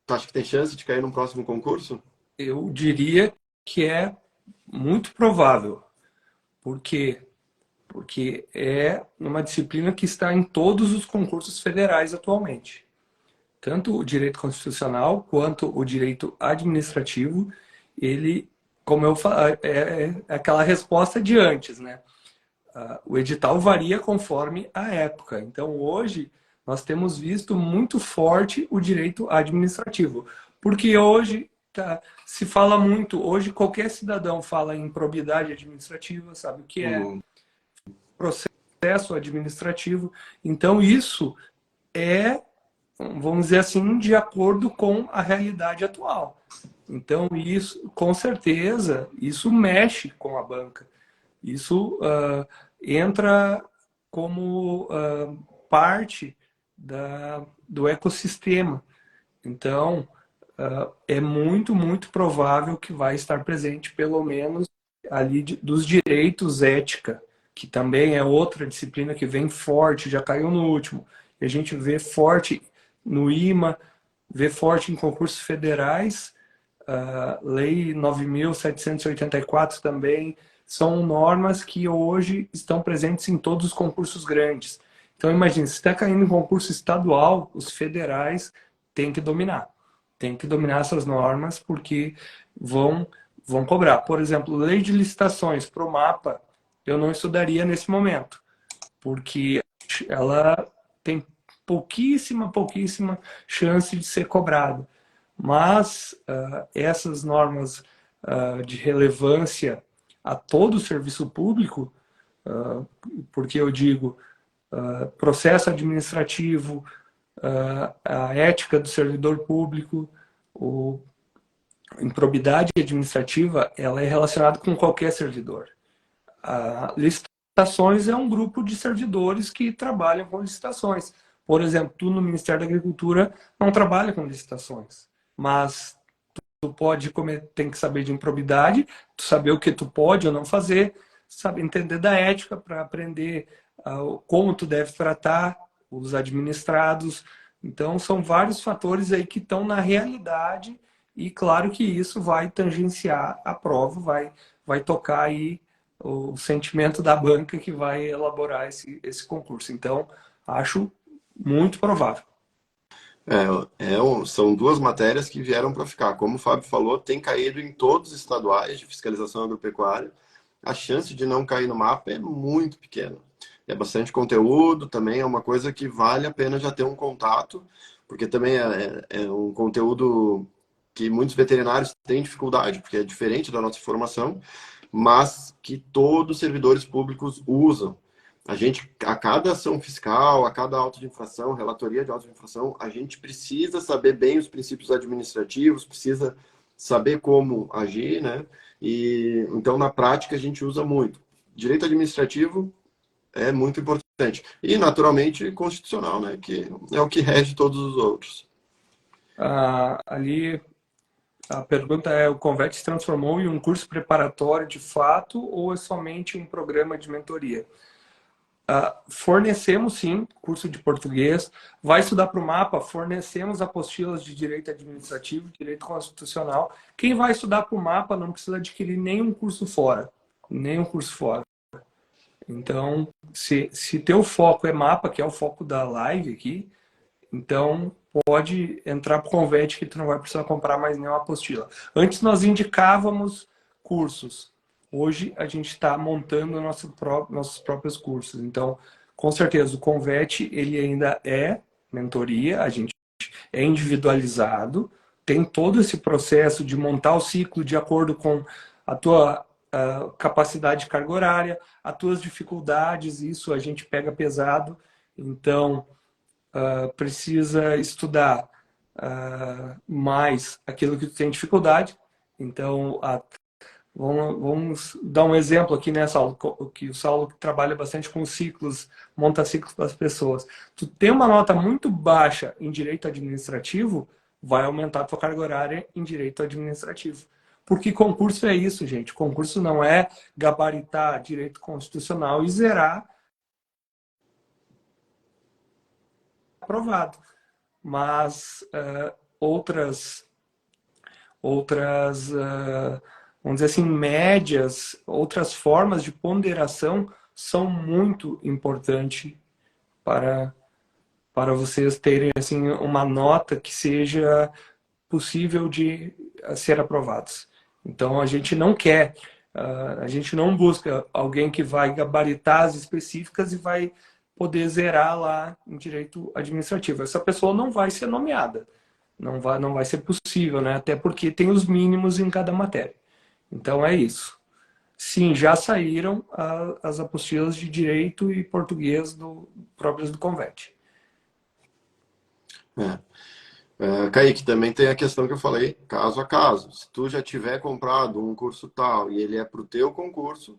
[SPEAKER 1] Tu acha que tem chance de cair num próximo concurso?
[SPEAKER 2] Eu diria que é muito provável. Por quê? Porque é uma disciplina que está em todos os concursos federais atualmente. Tanto o direito constitucional quanto o direito administrativo, ele, como eu falei, é aquela resposta de antes, né? O edital varia conforme a época. Então, hoje, nós temos visto muito forte o direito administrativo. Porque hoje se fala muito, hoje qualquer cidadão fala em probidade administrativa, sabe o que é processo administrativo. Então, isso é, vamos dizer assim, de acordo com a realidade atual. Então, isso, com certeza, isso mexe com a banca. Isso entra como parte do ecossistema. Então, é muito, muito provável que vai estar presente, pelo menos, ali dos direitos ética, que também é outra disciplina que vem forte, já caiu no último. E a gente vê forte no IMA, vê forte em concursos federais, Lei 9.784 também, são normas que hoje estão presentes em todos os concursos grandes. Então, imagine, se está caindo em concurso estadual, os federais têm que dominar. Tem que dominar essas normas porque vão cobrar. Por exemplo, lei de licitações para o mapa, eu não estudaria nesse momento, porque ela tem pouquíssima chance de ser cobrada. Mas essas normas de relevância a todo o serviço público, porque eu digo processo administrativo, a ética do servidor público, improbidade administrativa, ela é relacionada com qualquer servidor. Licitações é um grupo de servidores que trabalham com licitações. Por exemplo, tu no Ministério da Agricultura não trabalha com licitações, mas tu tem que saber de improbidade, tu saber o que tu pode ou não fazer, saber entender da ética para aprender como tu deve tratar os administrados. Então, são vários fatores aí que estão na realidade e claro que isso vai tangenciar a prova, vai tocar aí o sentimento da banca que vai elaborar esse concurso. Então, acho muito provável.
[SPEAKER 1] São duas matérias que vieram para ficar. Como o Fábio falou, tem caído em todos os estaduais de fiscalização agropecuária. A chance de não cair no mapa é muito pequena. É bastante conteúdo, também é uma coisa que vale a pena já ter um contato, porque também é um conteúdo que muitos veterinários têm dificuldade, porque é diferente da nossa formação, mas que todos os servidores públicos usam. A cada ação fiscal, a cada auto de infração, relatoria de auto de infração, a gente precisa saber bem os princípios administrativos, precisa saber como agir, né? E então na prática a gente usa muito. Direito administrativo é muito importante e naturalmente constitucional, né? Que é o que rege todos os outros.
[SPEAKER 2] Ali a pergunta é: o Convet se transformou em um curso preparatório de fato ou é somente um programa de mentoria? Fornecemos sim curso de português. Vai estudar para o mapa? Fornecemos apostilas de direito administrativo, direito constitucional. Quem vai estudar para o mapa não precisa adquirir nenhum curso fora. Nenhum curso fora. Então, se teu foco é mapa, que é o foco da live aqui, então pode entrar para o Convet que tu não vai precisar comprar mais nenhuma apostila. Antes nós indicávamos cursos. Hoje a gente está montando nossos próprios cursos. Então, com certeza, o Convet ele ainda é mentoria, a gente é individualizado, tem todo esse processo de montar o ciclo de acordo com a tua capacidade de carga horária, as tuas dificuldades, isso a gente pega pesado. Então, precisa estudar mais aquilo que tu tem dificuldade. Então, Vamos dar um exemplo aqui, né, Saulo? Que o Saulo trabalha bastante com ciclos, monta ciclos para as pessoas. Tu tem uma nota muito baixa em direito administrativo, vai aumentar a tua carga horária em direito administrativo. Porque concurso é isso, gente. Concurso não é gabaritar direito constitucional e zerar aprovado. Mas outras, vamos dizer assim, médias, outras formas de ponderação são muito importantes para, para vocês terem assim, uma nota que seja possível de ser aprovados. Então, a gente não quer, a gente não busca alguém que vai gabaritar as específicas e vai poder zerar lá em direito administrativo. Essa pessoa não vai ser nomeada. Não vai ser possível, né? Até porque tem os mínimos em cada matéria. Então é isso. Sim, já saíram as apostilas de direito e português próprias do Convete.
[SPEAKER 1] Kaique, também tem a questão que eu falei, caso a caso. Se tu já tiver comprado um curso tal e ele é para o teu concurso,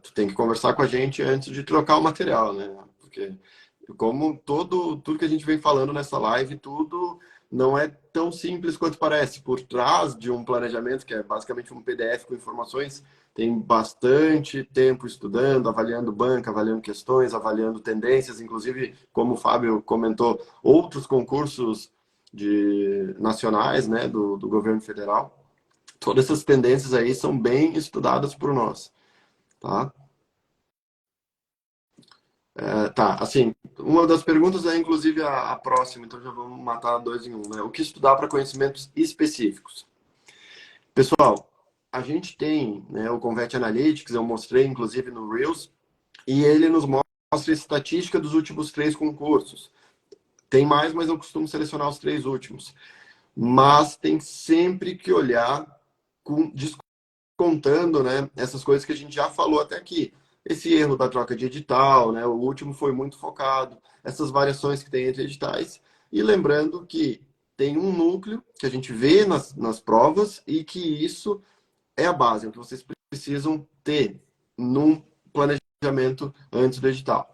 [SPEAKER 1] tu tem que conversar com a gente antes de trocar o material, né? Porque como tudo que a gente vem falando nessa live, tudo não é tão simples quanto parece. Por trás de um planejamento, que é basicamente um PDF com informações, tem bastante tempo estudando, avaliando banca, avaliando questões, avaliando tendências, inclusive, como o Fábio comentou, outros concursos nacionais, né, do governo federal. Todas essas tendências aí são bem estudadas por nós, tá? Tá, assim, uma das perguntas é inclusive a próxima, então já vamos matar dois em um, né? O que estudar para conhecimentos específicos? Pessoal, a gente tem, né, o Convert Analytics, eu mostrei inclusive no Reels, e ele nos mostra a estatística dos últimos 3 concursos. Tem mais, mas eu costumo selecionar os 3 últimos. Mas tem sempre que olhar descontando, né, essas coisas que a gente já falou até aqui. Esse erro da troca de edital, né, o último foi muito focado, essas variações que tem entre editais. E lembrando que tem um núcleo que a gente vê nas provas e que isso é a base, é o que vocês precisam ter num planejamento antes do edital.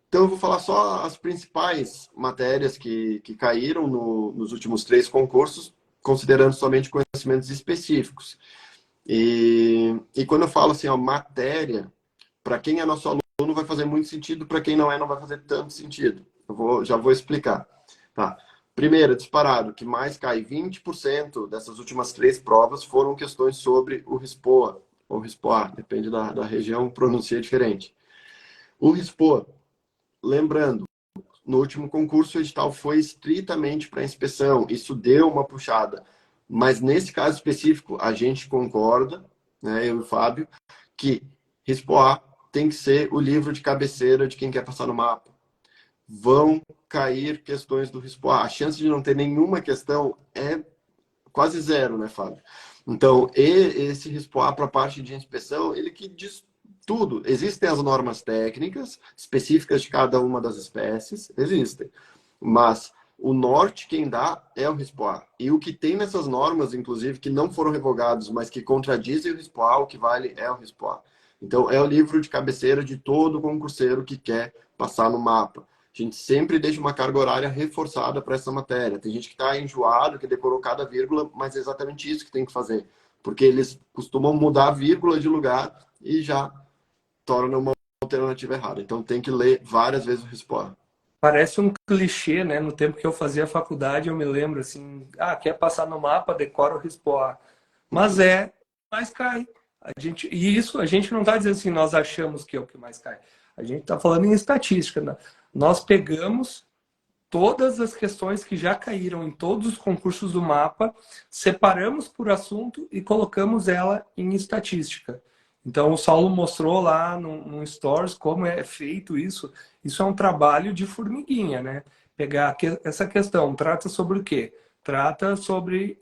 [SPEAKER 1] Então, eu vou falar só as principais matérias que caíram nos últimos 3 concursos, considerando somente conhecimentos específicos. E quando eu falo assim, ó, matéria, para quem é nosso aluno vai fazer muito sentido, para quem não é, não vai fazer tanto sentido. Já vou explicar. Tá. Primeiro, disparado, que mais cai 20% dessas últimas 3 provas foram questões sobre o RISPOA, ou RISPOA, depende da região, pronuncia diferente. O RISPOA, lembrando, no último concurso o edital foi estritamente para inspeção, isso deu uma puxada. Mas nesse caso específico, a gente concorda, né, eu e o Fábio, que RISPOA tem que ser o livro de cabeceira de quem quer passar no mapa. Vão cair questões do RISPOA. A chance de não ter nenhuma questão é quase zero, né, Fábio? Então, esse RISPOA para a parte de inspeção, ele que diz tudo. Existem as normas técnicas específicas de cada uma das espécies, existem. Mas o norte quem dá é o RISPOA. E o que tem nessas normas, inclusive, que não foram revogados, mas que contradizem o RISPOA, o que vale é o RISPOA. Então, é o livro de cabeceira de todo concurseiro que quer passar no mapa. A gente sempre deixa uma carga horária reforçada para essa matéria. Tem gente que está enjoado, que decorou cada vírgula, mas é exatamente isso que tem que fazer. Porque eles costumam mudar a vírgula de lugar e já tornam uma alternativa errada. Então, tem que ler várias vezes o RISPOA.
[SPEAKER 2] Parece um clichê, né? No tempo que eu fazia faculdade, eu me lembro assim, quer passar no mapa, decora o RISPOA. Mas mais cai. E isso a gente não está dizendo assim, nós achamos que é o que mais cai. A gente está falando em estatística, né? Nós pegamos todas as questões que já caíram em todos os concursos do mapa, separamos por assunto e colocamos ela em estatística. Então, o Saulo mostrou lá no Stories como é feito isso. Isso é um trabalho de formiguinha, né? Pegar essa questão, trata sobre o quê? Trata sobre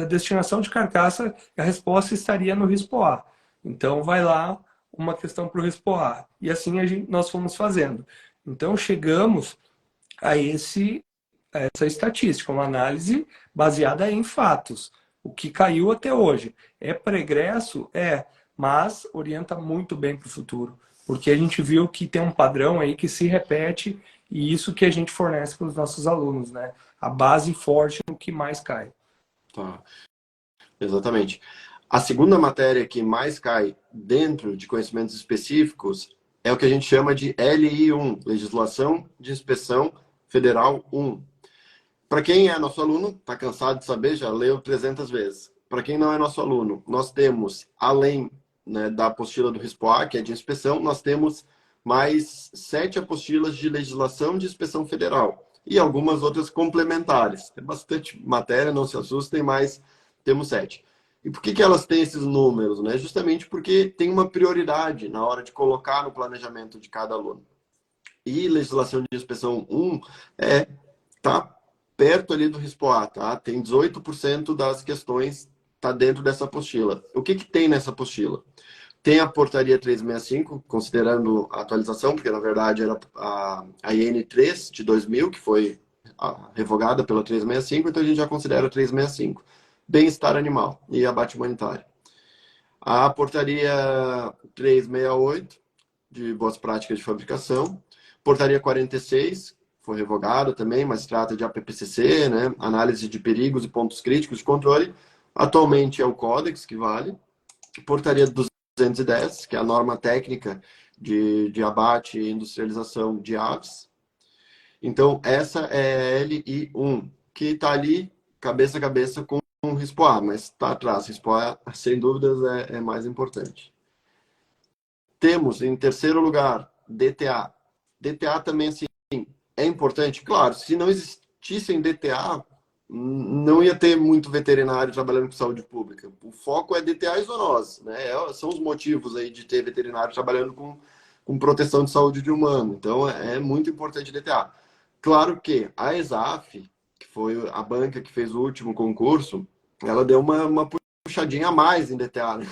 [SPEAKER 2] destinação de carcaça, a resposta estaria no RISPOA. Então, vai lá uma questão para o RISPOA. E assim nós fomos fazendo. Então, chegamos a essa estatística, uma análise baseada em fatos. O que caiu até hoje. É pregresso? É, mas orienta muito bem para o futuro. Porque a gente viu que tem um padrão aí que se repete e isso que a gente fornece para os nossos alunos, né? A base forte no que mais cai.
[SPEAKER 1] Tá, exatamente. A segunda matéria que mais cai dentro de conhecimentos específicos é o que a gente chama de LI1, Legislação de Inspeção Federal 1. Para quem é nosso aluno, está cansado de saber, já leu 300 vezes. Para quem não é nosso aluno, nós temos, além, né, da apostila do RISPOA, que é de inspeção, nós temos mais 7 apostilas de legislação de inspeção federal e algumas outras complementares. É bastante matéria, não se assustem, mas temos 7. E por que elas têm esses números? Né? Justamente porque tem uma prioridade na hora de colocar no planejamento de cada aluno. E legislação de inspeção 1 tá perto ali do RISPOA, tá? Tem 18% das questões tá dentro dessa apostila. O que tem nessa apostila? Tem a portaria 365, considerando a atualização, porque na verdade era a IN3 de 2000, que foi revogada pela 365, então a gente já considera a 365. Bem-estar animal e abate humanitário. A portaria 368, de boas práticas de fabricação. Portaria 46, foi revogada também, mas trata de APPCC, né? Análise de perigos e pontos críticos de controle. Atualmente é o Códex que vale. Portaria 210, que é a norma técnica de abate e industrialização de aves. Então, essa é a LI1, que está ali cabeça a cabeça com o RISPOA, mas está atrás. RISPOA, sem dúvidas, é mais importante. Temos, em terceiro lugar, DTA. DTA também, assim, é importante. Claro, se não existissem DTA, não ia ter muito veterinário trabalhando com saúde pública. O foco é DTA e zoonose, né? São os motivos aí de ter veterinário trabalhando com proteção de saúde de humano. Então, é muito importante DTA. Claro que a ESAF, que foi a banca que fez o último concurso, ela deu uma puxadinha a mais em DTA, né?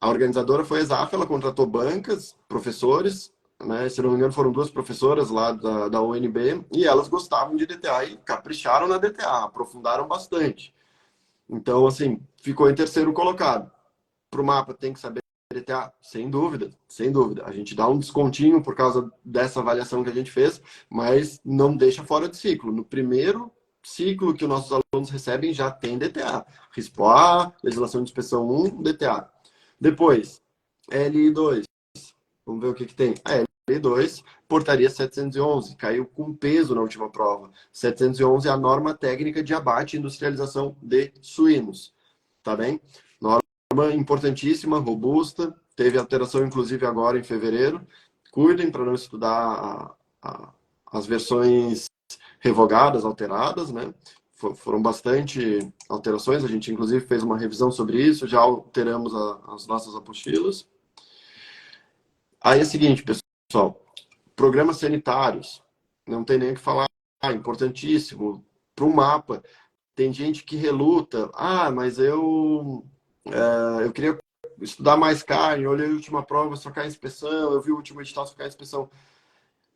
[SPEAKER 1] A organizadora foi a ESAF, ela contratou bancas, professores, né? Se não me engano, foram duas professoras lá da UNB, e elas gostavam de DTA e capricharam na DTA, aprofundaram bastante. Então, assim, ficou em terceiro colocado. Para o mapa tem que saber DTA? Sem dúvida, sem dúvida. A gente dá um descontinho por causa dessa avaliação que a gente fez, mas não deixa fora de ciclo. No primeiro ciclo que os nossos alunos recebem já tem DTA. RISPOA, legislação de inspeção 1, DTA. Depois, LI2. Vamos ver o que tem. A LI2, portaria 711, caiu com peso na última prova. 711 é a norma técnica de abate e industrialização de suínos. Tá bem? Norma importantíssima, robusta. Teve alteração, inclusive, agora em fevereiro. Cuidem para não estudar as versões revogadas, alteradas, né? Foram bastante alterações, a gente inclusive fez uma revisão sobre isso, já alteramos as nossas apostilas. Aí é o seguinte, pessoal, programas sanitários, não tem nem o que falar, importantíssimo. Para o mapa, tem gente que reluta, mas eu queria estudar mais carne, eu olhei a última prova, só cai inspeção, eu vi o último edital, só cai inspeção.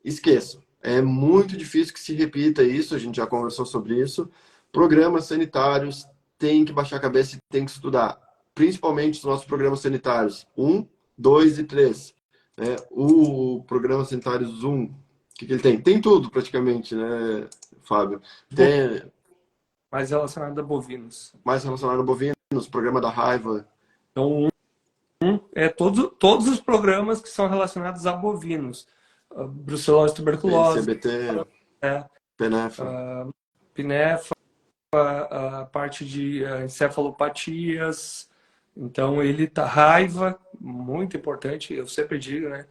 [SPEAKER 1] Esqueça, é muito difícil que se repita isso, a gente já conversou sobre isso. Programas sanitários, tem que baixar a cabeça e tem que estudar. Principalmente os nossos programas sanitários 1, 2 e 3. O programa sanitário Zoom, o que ele tem? Tem tudo praticamente, né, Fábio? Tem
[SPEAKER 2] Mais relacionado a bovinos.
[SPEAKER 1] mais relacionado a bovinos, programa da raiva.
[SPEAKER 2] Então, é todos os programas que são relacionados a bovinos. Brucelose, tuberculose,
[SPEAKER 1] CBT,
[SPEAKER 2] é,
[SPEAKER 1] Penefa.
[SPEAKER 2] Pinefa, a parte de encefalopatias. Então, ele tá raiva, muito importante, eu sempre digo, né?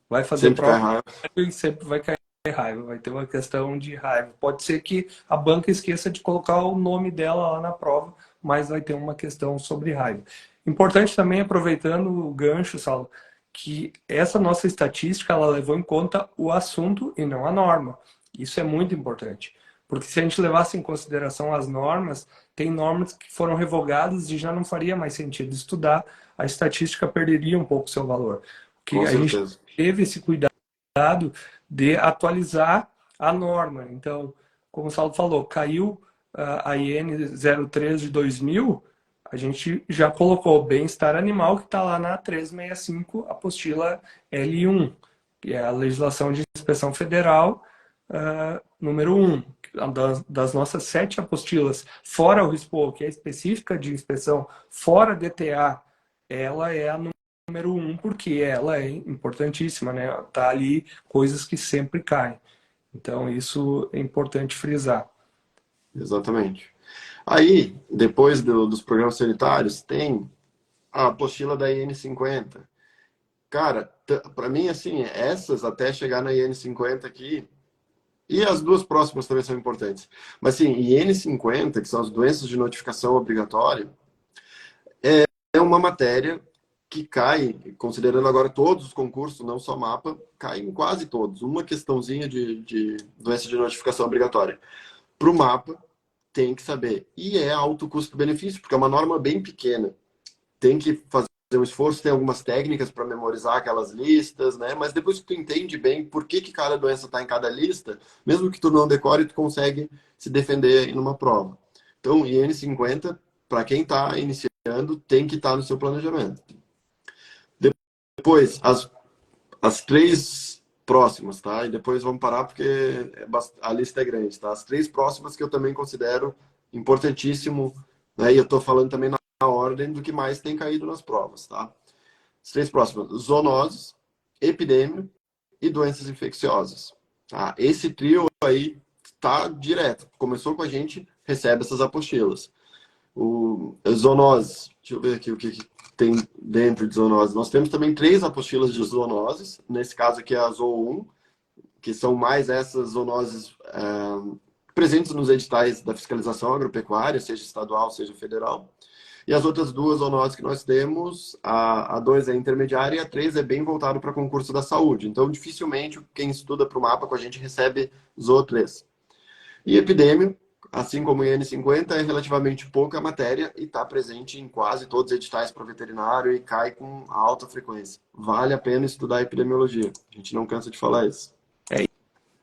[SPEAKER 2] Vai fazer
[SPEAKER 1] Sempre cai
[SPEAKER 2] prova
[SPEAKER 1] raiva.
[SPEAKER 2] e sempre vai cair raiva, vai ter uma questão de raiva. Pode ser que a banca esqueça de colocar o nome dela lá na prova, mas vai ter uma questão sobre raiva. Importante também, aproveitando o gancho, Saulo, que essa nossa estatística ela levou em conta o assunto e não a norma. Isso é muito importante. Porque se a gente levasse em consideração as normas, tem normas que foram revogadas e já não faria mais sentido estudar, a estatística perderia um pouco seu valor. Porque
[SPEAKER 1] Com
[SPEAKER 2] a gente
[SPEAKER 1] certeza.
[SPEAKER 2] teve esse cuidado de atualizar a norma. Então, como o Saulo falou, caiu a IN 03 de 2000, a gente já colocou bem-estar animal, que está lá na 365, apostila L1, que é a legislação de inspeção federal número 1. Das nossas 7 apostilas, fora o RISPO, que é específica de inspeção, fora DTA, ela é a número 1, porque ela é importantíssima, né? Tá ali coisas que sempre caem. Então, isso é importante frisar.
[SPEAKER 1] Exatamente. Aí, depois dos programas sanitários, tem a apostila da IN50. Cara, para mim, assim, essas até chegar na IN50 aqui, e as duas próximas também são importantes. Mas, assim, IN50, que são as doenças de notificação obrigatória, é uma matéria que cai, considerando agora todos os concursos, não só mapa, cai em quase todos. Uma questãozinha de doença de notificação obrigatória. Para o mapa, tem que saber. E é alto custo-benefício, porque é uma norma bem pequena. Tem que fazer um esforço, tem algumas técnicas para memorizar aquelas listas, né? Mas depois que tu entende bem por que cada doença está em cada lista, mesmo que tu não decore, tu consegue se defender em uma prova. Então, IN50, para quem está iniciando, tem que estar no seu planejamento. Depois, as 3 próximas, tá? E depois vamos parar porque a lista é grande, tá? As 3 próximas que eu também considero importantíssimo, né? E eu estou falando também na ordem do que mais tem caído nas provas, tá? As 3 próximas: zoonoses, epidêmio e doenças infecciosas. Tá? Esse trio aí está direto. Começou com a gente, recebe essas apostilas. Zoonoses, deixa eu ver aqui o que tem dentro de zoonoses. Nós temos também 3 apostilas de zoonoses, nesse caso aqui é a ZOO1, que são mais essas zoonoses presentes nos editais da fiscalização agropecuária, seja estadual, seja federal. E as outras 2 zoonoses que nós temos, a 2 é intermediária e a 3 é bem voltado para concurso da saúde. Então, dificilmente quem estuda para o mapa com a gente recebe ZOO 3. E epidêmio, assim como o IN50, é relativamente pouca matéria e está presente em quase todos os editais para veterinário e cai com alta frequência. Vale a pena estudar epidemiologia. A gente não cansa de falar isso.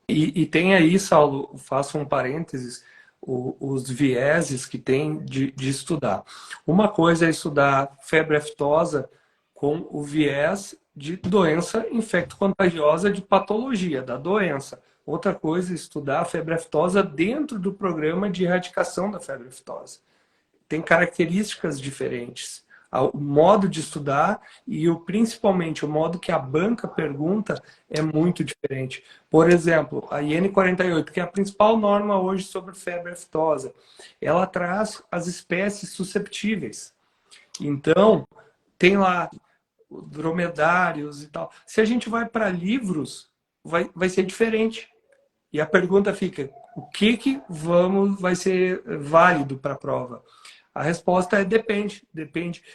[SPEAKER 2] E tem aí, Saulo, faço um parênteses, os vieses que tem de estudar. Uma coisa é estudar febre aftosa com o viés de doença infecto-contagiosa, de patologia da doença. Outra coisa é estudar a febre aftosa dentro do programa de erradicação da febre aftosa. Tem características diferentes. O modo de estudar e principalmente o modo que a banca pergunta é muito diferente. Por exemplo, a IN 48, que é a principal norma hoje sobre febre aftosa, ela traz as espécies susceptíveis. Então, tem lá dromedários e tal. Se a gente vai para livros, vai ser diferente. E a pergunta fica: o que vai ser válido para a prova? A resposta é depende.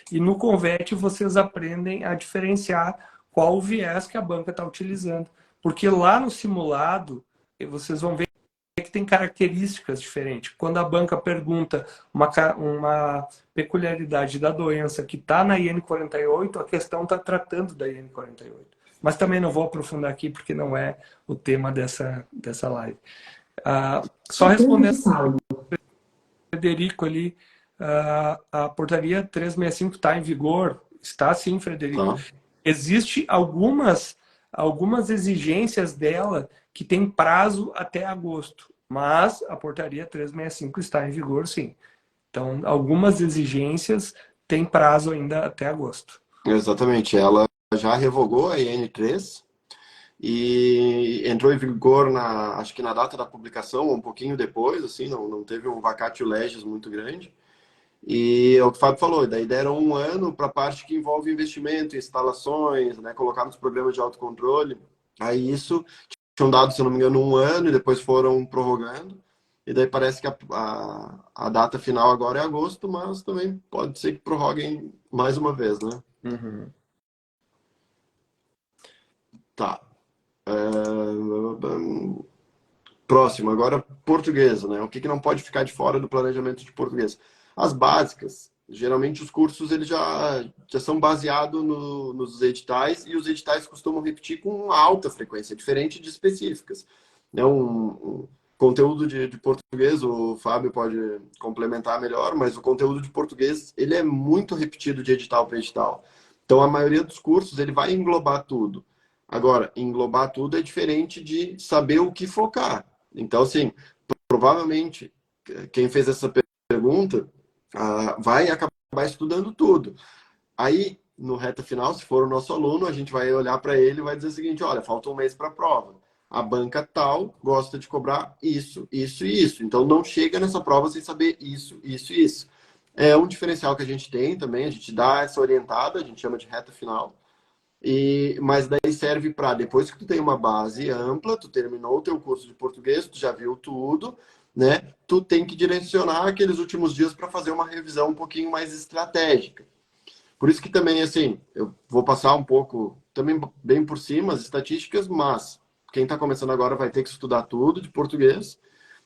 [SPEAKER 2] E no Convete vocês aprendem a diferenciar qual o viés que a banca está utilizando. Porque lá no simulado, vocês vão ver que tem características diferentes. Quando a banca pergunta uma peculiaridade da doença que está na IN 48, a questão está tratando da IN 48. Mas também não vou aprofundar aqui porque não é o tema dessa live. Só respondendo ao Frederico ali, a portaria 365 está em vigor? Está sim, Frederico.
[SPEAKER 1] Tá.
[SPEAKER 2] Existem algumas exigências dela que tem prazo até agosto, mas a portaria 365 está em vigor, sim. Então, algumas exigências têm prazo ainda até agosto.
[SPEAKER 1] Exatamente. Ela já revogou a IN3 e entrou em vigor acho que na data da publicação, um pouquinho depois, assim, não teve um vacatio legis muito grande. E é o que o Fábio falou, daí deram 1 ano para a parte que envolve investimento, instalações, né, colocar nos programas de autocontrole. Aí isso tinham dado, se eu não me engano, 1 ano e depois foram prorrogando. E daí parece que a data final agora é agosto, mas também pode ser que prorroguem mais uma vez, né?
[SPEAKER 2] Uhum.
[SPEAKER 1] Tá. Próximo, agora português, né? O que não pode ficar de fora do planejamento de português? As básicas, geralmente os cursos eles já são baseados nos editais e os editais costumam repetir com alta frequência, diferente de específicas. Né? conteúdo de português, o Fábio pode complementar melhor, mas o conteúdo de português, ele é muito repetido de edital para edital. Então, a maioria dos cursos, ele vai englobar tudo. Agora, englobar tudo é diferente de saber o que focar. Então, assim, provavelmente, quem fez essa pergunta vai acabar estudando tudo. Aí, no reta final, se for o nosso aluno, a gente vai olhar para ele e vai dizer o seguinte, olha, falta um mês para a prova. A banca tal gosta de cobrar isso, isso e isso. Então, não chega nessa prova sem saber isso, isso e isso. É um diferencial que a gente tem também, a gente dá essa orientada, a gente chama de reta final. Mas daí serve para, depois que tu tem uma base ampla, tu terminou o teu curso de português, tu já viu tudo, né? Tu tem que direcionar aqueles últimos dias para fazer uma revisão um pouquinho mais estratégica. Por isso que também, assim, eu vou passar um pouco, também bem por cima, as estatísticas, mas quem está começando agora vai ter que estudar tudo de português.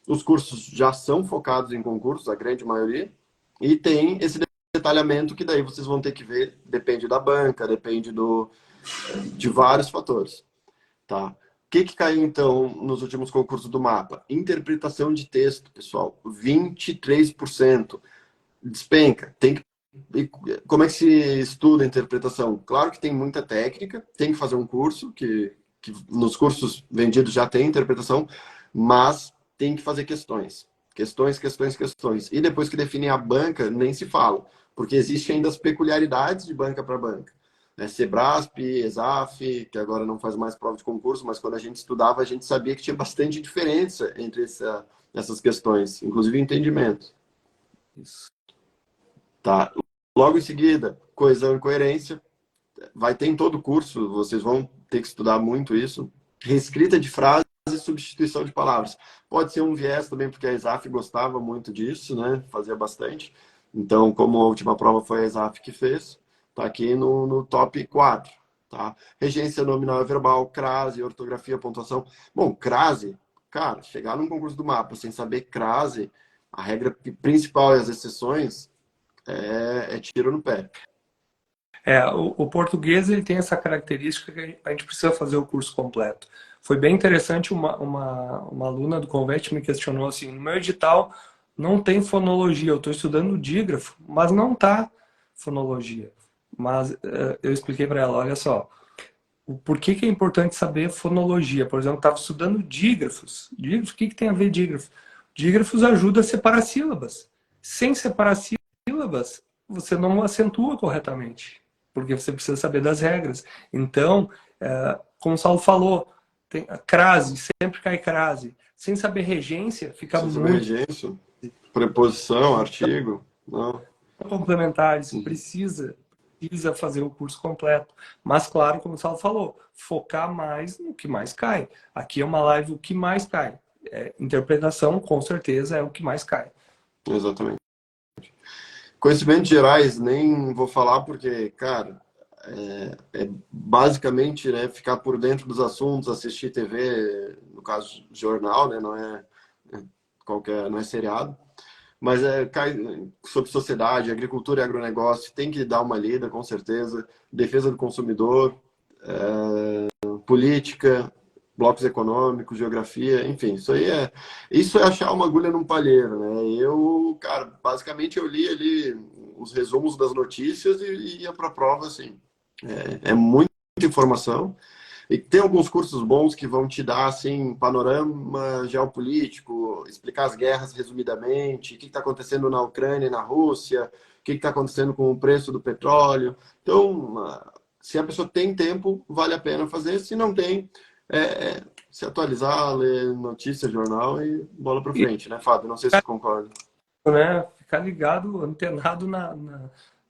[SPEAKER 1] Os cursos já são focados em concursos, a grande maioria, e tem esse detalhamento que daí vocês vão ter que ver, depende da banca, depende de vários fatores, tá? O que caiu, então, nos últimos concursos do mapa? Interpretação de texto, pessoal, 23%. Despenca. Como é que se estuda a interpretação? Claro que tem muita técnica, tem que fazer um curso, que nos cursos vendidos já tem interpretação, mas tem que fazer questões. Questões, questões, questões. E depois que definem a banca, nem se fala, porque existem ainda as peculiaridades de banca para banca. Sebrasp, ESAF, que agora não faz mais prova de concurso, mas quando a gente estudava, a gente sabia que tinha bastante diferença entre essas questões, inclusive entendimento.
[SPEAKER 2] Isso.
[SPEAKER 1] Tá. Logo em seguida, coesão e coerência. Vai ter em todo o curso, vocês vão ter que estudar muito isso. Reescrita de frases e substituição de palavras. Pode ser um viés também, porque a ESAF gostava muito disso, né? Fazia bastante. Então, como a última prova foi a ESAF que fez, tá aqui no top 4. Tá? Regência nominal e verbal, crase, ortografia, pontuação. Bom, crase, cara, chegar num concurso do mapa sem saber crase, a regra principal e as exceções é tiro no pé.
[SPEAKER 2] O português ele tem essa característica que a gente precisa fazer o curso completo. Foi bem interessante, uma aluna do Convete me questionou assim, no meu edital não tem fonologia, eu estou estudando dígrafo, mas não está fonologia. Mas eu expliquei para ela, olha só, por que é importante saber fonologia? Por exemplo, eu estava estudando dígrafos. Dígrafos, o que tem a ver dígrafo? Dígrafos ajuda a separar sílabas. Sem separar sílabas, você não acentua corretamente, porque você precisa saber das regras. Então, como o Saulo falou, tem a crase, sempre cai crase. Sem saber regência, fica
[SPEAKER 1] Sem
[SPEAKER 2] muito...
[SPEAKER 1] saber regência, preposição, artigo, não.
[SPEAKER 2] Complementares, precisa fazer o curso completo. Mas, claro, como o Saulo falou, focar mais no que mais cai. Aqui é uma live o que mais cai. Interpretação, com certeza, é o que mais cai.
[SPEAKER 1] Exatamente. Conhecimentos gerais, nem vou falar porque, cara, é basicamente, né, ficar por dentro dos assuntos, assistir TV, no caso, jornal, né, não é seriado, mas cai sobre sociedade, agricultura e agronegócio, tem que dar uma lida, com certeza, defesa do consumidor, política, blocos econômicos, geografia, enfim, isso é achar uma agulha num palheiro, né? Cara, basicamente eu li ali os resumos das notícias e ia para a prova, assim. É muita informação. E tem alguns cursos bons que vão te dar, assim, panorama geopolítico, explicar as guerras resumidamente, o que está acontecendo na Ucrânia e na Rússia, o que está acontecendo com o preço do petróleo. Então, se a pessoa tem tempo, vale a pena fazer. Se não tem, se atualizar, ler notícia, jornal e bola para frente, né, Fábio? Não sei se você concorda.
[SPEAKER 2] Né? Ficar ligado, antenado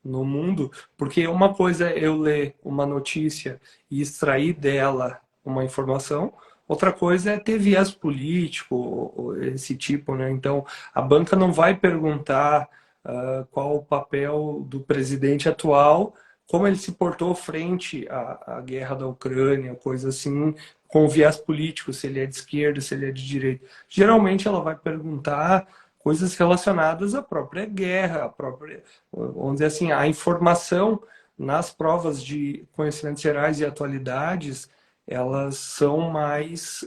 [SPEAKER 2] no mundo, porque uma coisa é eu ler uma notícia e extrair dela uma informação, outra coisa é ter viés político, esse tipo, né? Então, a banca não vai perguntar qual o papel do presidente atual, como ele se portou frente à guerra da Ucrânia, coisa assim, com viés político, se ele é de esquerda, se ele é de direita. Geralmente ela vai perguntar coisas relacionadas à própria guerra, vamos dizer assim, a informação nas provas de conhecimentos gerais e atualidades, elas são mais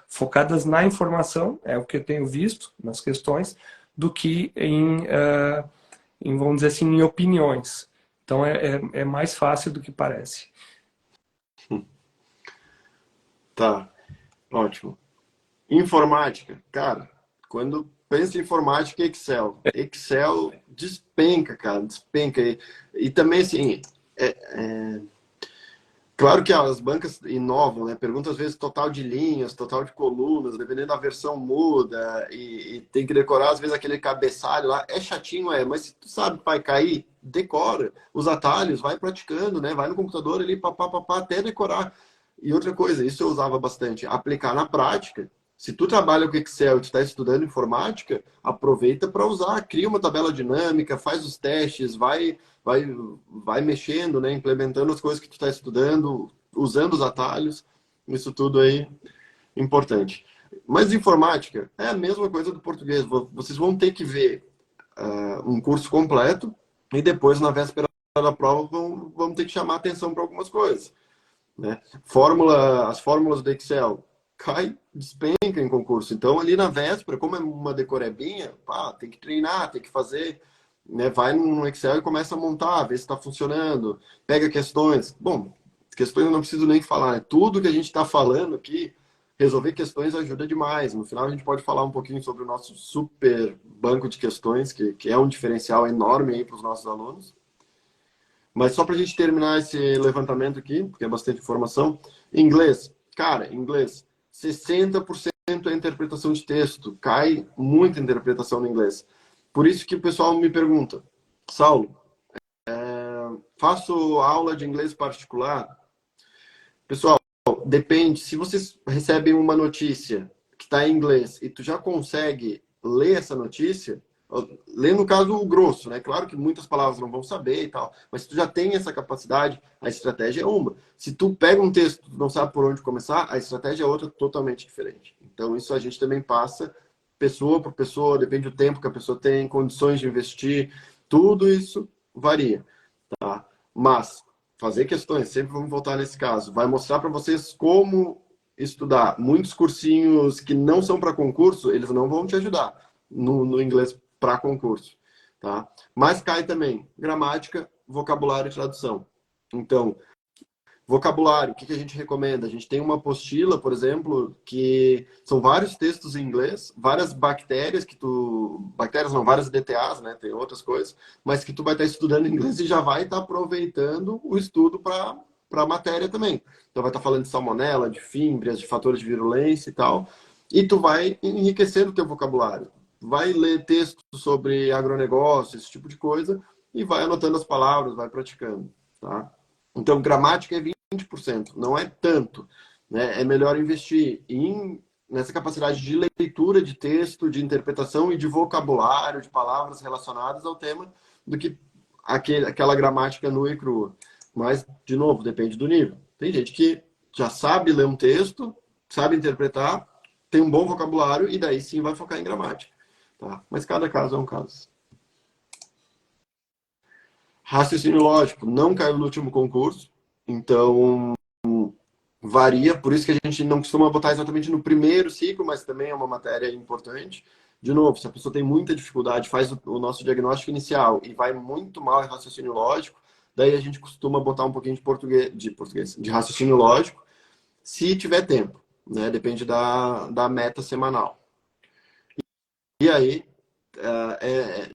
[SPEAKER 2] focadas na informação, é o que eu tenho visto nas questões, do que vamos dizer assim, em opiniões. Então é mais fácil do que parece.
[SPEAKER 1] Tá, ótimo. Informática, cara, quando pensa em informática, Excel. Excel despenca, cara, despenca. E também, assim, claro que as bancas inovam, né? Pergunta às vezes total de linhas, total de colunas, dependendo da versão muda, e tem que decorar às vezes aquele cabeçalho lá. É chatinho, mas se tu sabe vai cair, decora. Os atalhos, vai praticando, né? Vai no computador ali, papá, até decorar. E outra coisa, isso eu usava bastante, aplicar na prática. Se tu trabalha com Excel e tu está estudando informática, aproveita para usar, cria uma tabela dinâmica, faz os testes, vai, vai mexendo, né? Implementando as coisas que tu está estudando, usando os atalhos, isso tudo aí importante. Mas informática é a mesma coisa do português. Vocês vão ter que ver um curso completo e depois, na véspera da prova, vão ter que chamar atenção para algumas coisas. Né? As fórmulas do Excel despenca em concurso. Então, ali na véspera, como é uma decorebinha, tem que treinar, tem que fazer, né? Vai no Excel e começa a montar, ver se está funcionando, pega questões. Bom, questões eu não preciso nem falar, né? Tudo que a gente está falando aqui, resolver questões ajuda demais. No final, a gente pode falar um pouquinho sobre o nosso super banco de questões, que é um diferencial enorme aí para os nossos alunos. Mas só para a gente terminar esse levantamento aqui, porque é bastante informação. Inglês. Cara, inglês. 60% é interpretação de texto. Cai muita interpretação no inglês. Por isso que o pessoal me pergunta, Saulo, faço aula de inglês particular? Pessoal, depende. Se vocês recebem uma notícia que está em inglês e tu já consegue ler essa notícia, ler no caso o grosso, né? Claro que muitas palavras não vão saber e tal, mas se tu já tem essa capacidade, a estratégia é uma. Se tu pega um texto, tu não sabe por onde começar, a estratégia é outra totalmente diferente. Então isso a gente também passa pessoa por pessoa, depende do tempo que a pessoa tem, condições de investir, tudo isso varia, tá? Mas fazer questões, sempre vamos voltar nesse caso, vai mostrar para vocês como estudar. Muitos cursinhos que não são para concurso, eles não vão te ajudar no inglês para concurso, tá? Mas cai também gramática, vocabulário e tradução. Então, vocabulário, o que a gente recomenda? A gente tem uma apostila, por exemplo, que são vários textos em inglês, várias bactérias bactérias não, várias DTAs, né? Tem outras coisas, mas que tu vai estar estudando em inglês e já vai estar aproveitando o estudo para a matéria também. Então vai estar falando de salmonela, de fímbrias, de fatores de virulência e tal, e tu vai enriquecendo o teu vocabulário. Vai ler textos sobre agronegócio, esse tipo de coisa, e vai anotando as palavras, vai praticando, tá? Então, gramática é 20%, não é tanto. Né? É melhor investir nessa capacidade de leitura de texto, de interpretação e de vocabulário, de palavras relacionadas ao tema, do que aquela gramática nua e crua. Mas, de novo, depende do nível. Tem gente que já sabe ler um texto, sabe interpretar, tem um bom vocabulário e daí sim vai focar em gramática. Tá? Mas cada caso é um caso. Raciocínio lógico não caiu no último concurso, então varia, por isso que a gente não costuma botar exatamente no primeiro ciclo, mas também é uma matéria importante. De novo, se a pessoa tem muita dificuldade, faz o nosso diagnóstico inicial e vai muito mal em raciocínio lógico, daí a gente costuma botar um pouquinho de raciocínio lógico, se tiver tempo, né? Depende da meta semanal. E aí,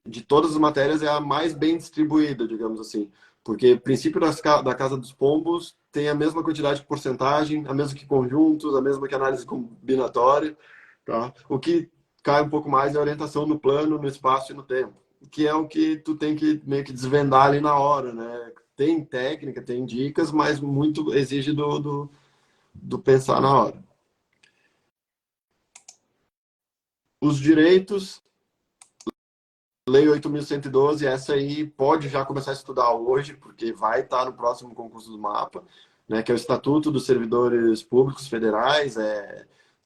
[SPEAKER 1] de todas as matérias, é a mais bem distribuída, digamos assim. Porque princípio da Casa dos Pombos tem a mesma quantidade de porcentagem, a mesma que conjuntos, a mesma que análise combinatória. Tá? O que cai um pouco mais é a orientação no plano, no espaço e no tempo. Que é o que tu tem que meio que desvendar ali na hora, né? Tem técnica, tem dicas, mas muito exige do pensar na hora. Os direitos, Lei 8.112, essa aí pode já começar a estudar hoje, porque vai estar no próximo concurso do mapa, né, que é o Estatuto dos Servidores Públicos Federais,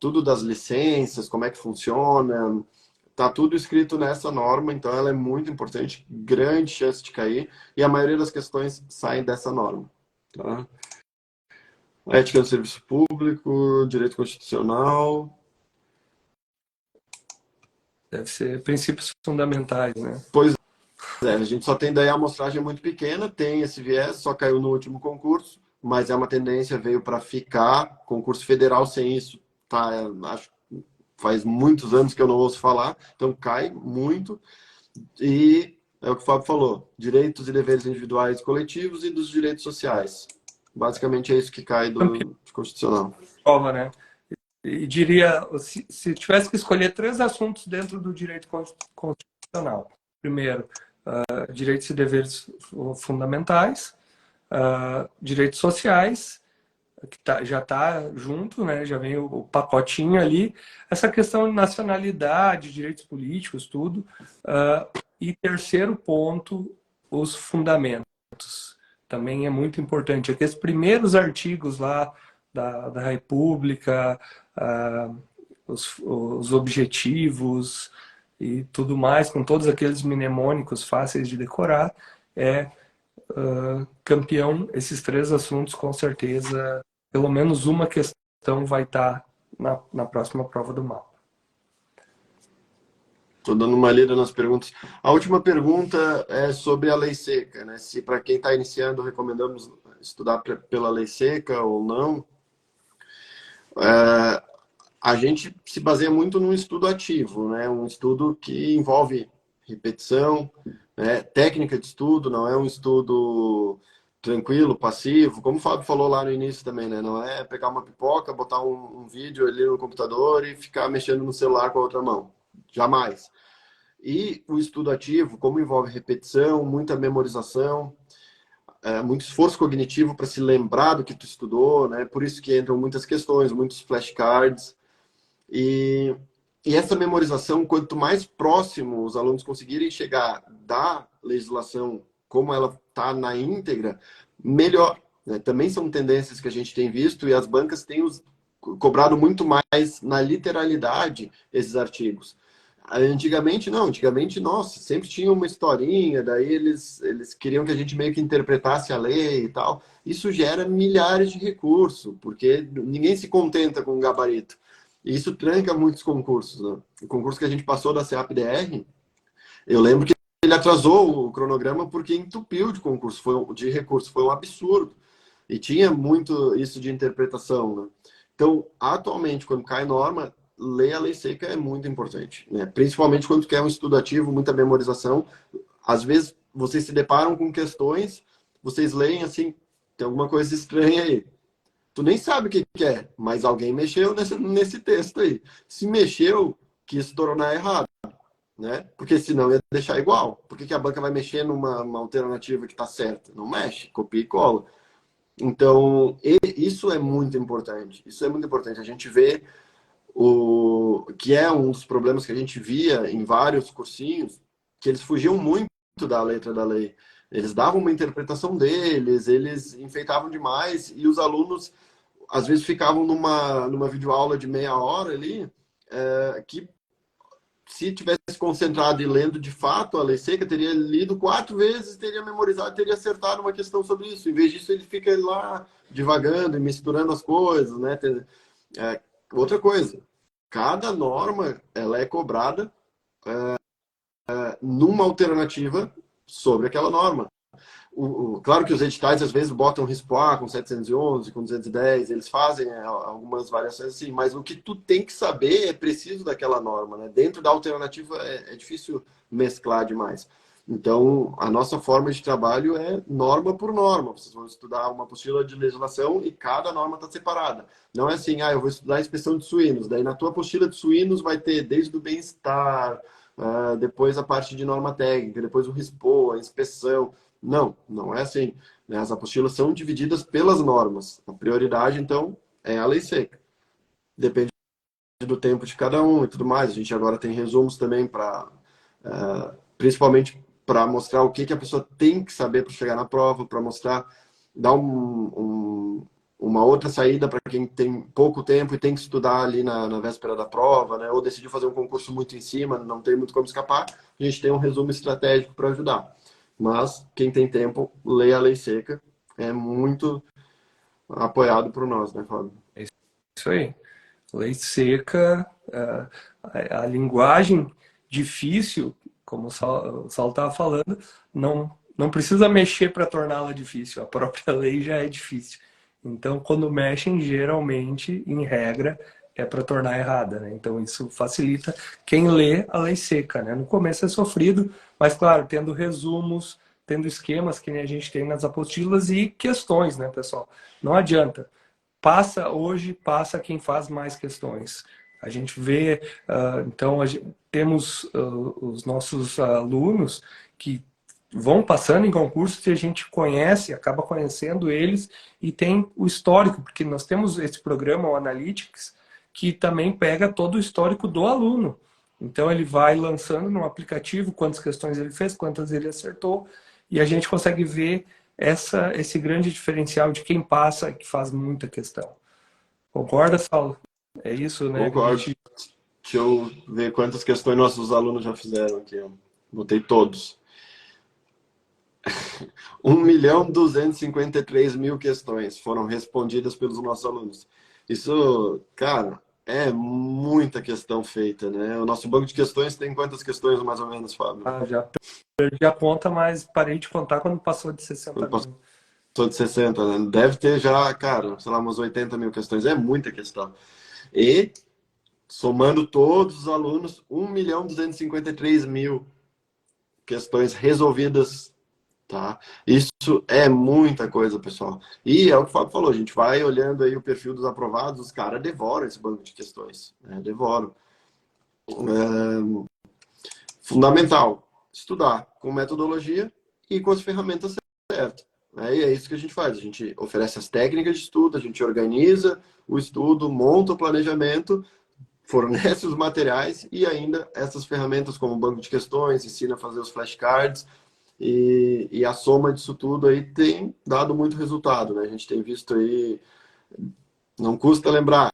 [SPEAKER 1] tudo das licenças, como é que funciona, tá tudo escrito nessa norma, então ela é muito importante, grande chance de cair, e a maioria das questões saem dessa norma. Tá? Ética no serviço público, direito constitucional.
[SPEAKER 2] Deve ser princípios fundamentais, né?
[SPEAKER 1] Pois é, a gente só tem daí a amostragem muito pequena, tem esse viés, só caiu no último concurso, mas é uma tendência, veio para ficar. Concurso federal sem isso, tá? Acho faz muitos anos que eu não ouço falar, então cai muito. E é o que o Fábio falou: direitos e deveres individuais e coletivos e dos direitos sociais. Basicamente é isso que cai
[SPEAKER 2] Campeão
[SPEAKER 1] do Constitucional.
[SPEAKER 2] de prova, né? E diria, se tivesse que escolher três assuntos dentro do direito constitucional. Primeiro, direitos e deveres fundamentais, direitos sociais, que já está junto, né? Já vem o pacotinho ali. Essa questão de nacionalidade, direitos políticos, tudo. E terceiro ponto, os fundamentos. Também é muito importante. Aqueles primeiros artigos lá da República, os objetivos e tudo mais, com todos aqueles mnemônicos fáceis de decorar, é campeão. Esses três assuntos, com certeza, pelo menos uma questão vai estar na próxima prova do mapa.
[SPEAKER 1] Estou dando uma lida nas perguntas. A última pergunta é sobre a lei seca, né? Se para quem está iniciando recomendamos estudar pela lei seca ou não. A gente se baseia muito num estudo ativo, né? Um estudo que envolve repetição, né? Técnica de estudo, não é um estudo tranquilo, passivo, como o Fábio falou lá no início também, né? Não é pegar uma pipoca, botar um vídeo ali no computador e ficar mexendo no celular com a outra mão. Jamais. E o estudo ativo, como envolve repetição, muita memorização, muito esforço cognitivo para se lembrar do que tu estudou, né? Por isso que entram muitas questões, muitos flashcards. E, e essa memorização, quanto mais próximo os alunos conseguirem chegar da legislação como ela está na íntegra, melhor, né? Também são tendências que a gente tem visto e as bancas têm cobrado muito mais na literalidade esses artigos. Antigamente, não. Antigamente, nossa, sempre tinha uma historinha, daí eles queriam que a gente meio que interpretasse a lei e tal. Isso gera milhares de recursos, porque ninguém se contenta com um gabarito. E isso tranca muitos concursos, né? O concurso que a gente passou da CEAP-DR, eu lembro que ele atrasou o cronograma porque entupiu de concurso, de recurso, foi um absurdo. E tinha muito isso de interpretação, né? Então, atualmente, quando cai norma, ler a lei seca é muito importante, né? Principalmente quando quer um estudo ativo, muita memorização. Às vezes, vocês se deparam com questões, vocês leem assim, tem alguma coisa estranha aí. Tu nem sabe o que é, mas alguém mexeu nesse texto aí. Se mexeu, quis tornar errado, né? Porque senão ia deixar igual. Por que a banca vai mexer numa alternativa que está certa? Não mexe, copia e cola. Então, isso é muito importante. Isso é muito importante. A gente vê o que é um dos problemas que a gente via em vários cursinhos, que eles fugiam muito da letra da lei. Eles davam uma interpretação deles, eles enfeitavam demais e os alunos às vezes ficavam numa videoaula de meia hora ali, que se tivesse concentrado e lendo de fato a lei seca, teria lido 4 vezes, teria memorizado, teria acertado uma questão sobre isso. Em vez disso, ele fica lá divagando e misturando as coisas, né? Outra coisa, cada norma ela é cobrada numa alternativa sobre aquela norma. Claro que os editais às vezes botam risco A com 711, com 210, eles fazem algumas variações assim, mas o que tu tem que saber é preciso daquela norma, né? Dentro da alternativa é difícil mesclar demais. Então, a nossa forma de trabalho é norma por norma. Vocês vão estudar uma apostila de legislação e cada norma está separada. Não é assim, eu vou estudar a inspeção de suínos. Daí, na tua apostila de suínos vai ter desde o bem-estar, depois a parte de norma técnica, depois o RISPO, a inspeção. Não, não é assim, né? As apostilas são divididas pelas normas. A prioridade, então, é a lei seca. Depende do tempo de cada um e tudo mais. A gente agora tem resumos também para, principalmente para mostrar o que a pessoa tem que saber para chegar na prova, para mostrar, dar uma outra saída para quem tem pouco tempo e tem que estudar ali na véspera da prova, né? Ou decidiu fazer um concurso muito em cima, não tem muito como escapar. A gente tem um resumo estratégico para ajudar. Mas quem tem tempo, leia a lei seca. É muito, apoiado por nós, né, Fábio?
[SPEAKER 2] É isso aí. Lei seca, a linguagem difícil, como o Saulo estava falando, não precisa mexer para torná-la difícil. A própria lei já é difícil. Então, quando mexem, geralmente, em regra, é para tornar errada, né? Então, isso facilita quem lê a lei seca, né? No começo é sofrido, mas, claro, tendo resumos, tendo esquemas que nem a gente tem nas apostilas e questões, né, pessoal? Não adianta. Passa quem faz mais questões. A gente vê, então, temos os nossos alunos que vão passando em concursos e a gente conhece, acaba conhecendo eles e tem o histórico, porque nós temos esse programa, o Analytics, que também pega todo o histórico do aluno. Então ele vai lançando no aplicativo quantas questões ele fez, quantas ele acertou, e a gente consegue ver esse grande diferencial de quem passa e que faz muita questão. Concorda, Saulo? É isso, né? Que a
[SPEAKER 1] Concordo.
[SPEAKER 2] gente...
[SPEAKER 1] Deixa eu ver quantas questões nossos alunos já fizeram aqui. Ó. Botei todos. 1.253.000 questões foram respondidas pelos nossos alunos. Isso, cara, é muita questão feita, né? O nosso banco de questões tem quantas questões, mais ou menos, Fábio?
[SPEAKER 2] já perdi a conta, mas parei de contar quando passou de 60
[SPEAKER 1] Quando
[SPEAKER 2] mil.
[SPEAKER 1] passou de 60, né? Deve ter já, cara, sei lá, umas 80.000 questões. É muita questão. E, somando todos os alunos, 1.253.000 questões resolvidas. Tá? Isso é muita coisa, pessoal. E é o que o Fábio falou, a gente vai olhando aí o perfil dos aprovados, os caras devoram esse banco de questões. Né? Devoram. Fundamental, estudar com metodologia e com as ferramentas certas. Né? E é isso que a gente faz. A gente oferece as técnicas de estudo, a gente organiza o estudo, monta o planejamento, fornece os materiais e ainda essas ferramentas como o banco de questões, ensina a fazer os flashcards. E a soma disso tudo aí tem dado muito resultado, né? A gente tem visto aí, não custa lembrar,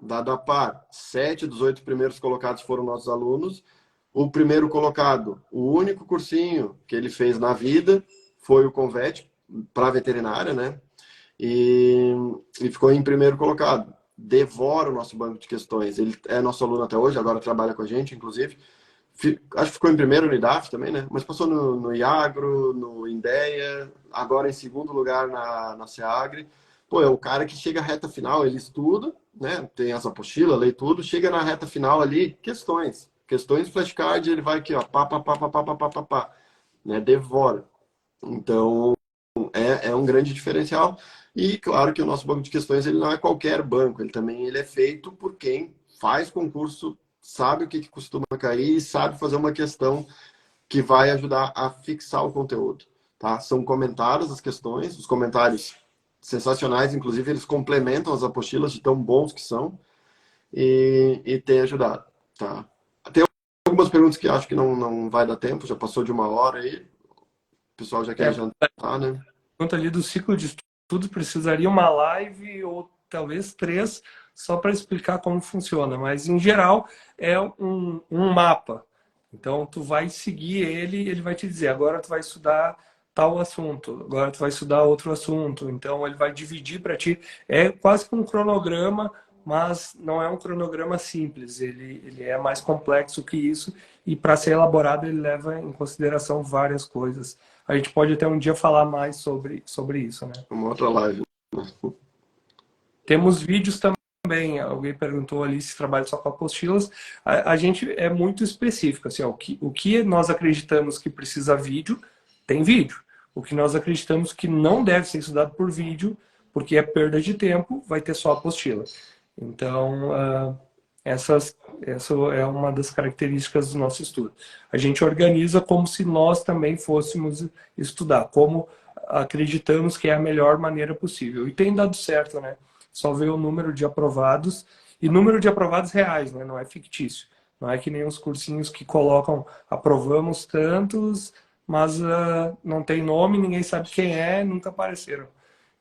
[SPEAKER 1] dado a par, 7 dos 8 primeiros colocados foram nossos alunos. O primeiro colocado, o único cursinho que ele fez na vida foi o Convet para veterinária, né? E ficou em primeiro colocado. Devora o nosso banco de questões. Ele é nosso aluno até hoje, agora trabalha com a gente, inclusive. Acho que ficou em primeiro no IDAF também, né? Mas passou no IAGRO, no INDEA, agora em segundo lugar na SEAGRE. Pô, é o cara que chega à reta final, ele estuda, né? Tem essa apostila, lê tudo, chega na reta final ali, questões. Questões flashcard, ele vai aqui, ó, pá, pá, pá, pá, pá, pá, pá, pá, pá, né? Devora. Então, é um grande diferencial. E claro que o nosso banco de questões ele não é qualquer banco, ele é feito por quem faz concurso, sabe o que costuma cair e sabe fazer uma questão que vai ajudar a fixar o conteúdo. Tá? São comentadas as questões, os comentários sensacionais, inclusive eles complementam as apostilas de tão bons que são e tem ajudado. Tá? Tem algumas perguntas que acho que não vai dar tempo, já passou de 1 hora aí, o pessoal já quer jantar, né?
[SPEAKER 2] Quanto ali do ciclo de estudo, precisaria uma live ou talvez 3 só para explicar como funciona. Mas, em geral, é um mapa. Então, tu vai seguir ele vai te dizer, agora tu vai estudar tal assunto, agora tu vai estudar outro assunto. Então, ele vai dividir para ti. É quase que um cronograma, mas não é um cronograma simples. Ele é mais complexo que isso e, para ser elaborado, ele leva em consideração várias coisas. A gente pode até um dia falar mais sobre isso, né?
[SPEAKER 1] Uma outra live.
[SPEAKER 2] Temos vídeos também. Alguém perguntou ali se trabalha só com apostilas. A gente é muito específico. Assim, ó, o que nós acreditamos que precisa vídeo, tem vídeo. O que nós acreditamos que não deve ser estudado por vídeo, porque é perda de tempo, vai ter só apostila. Então, essa é uma das características do nosso estudo. A gente organiza como se nós também fôssemos estudar, como acreditamos que é a melhor maneira possível. E tem dado certo, né? Só ver o número de aprovados, e número de aprovados reais, né? Não é fictício. Não é que nem os cursinhos que colocam aprovamos tantos, mas não tem nome, ninguém sabe quem é, nunca apareceram.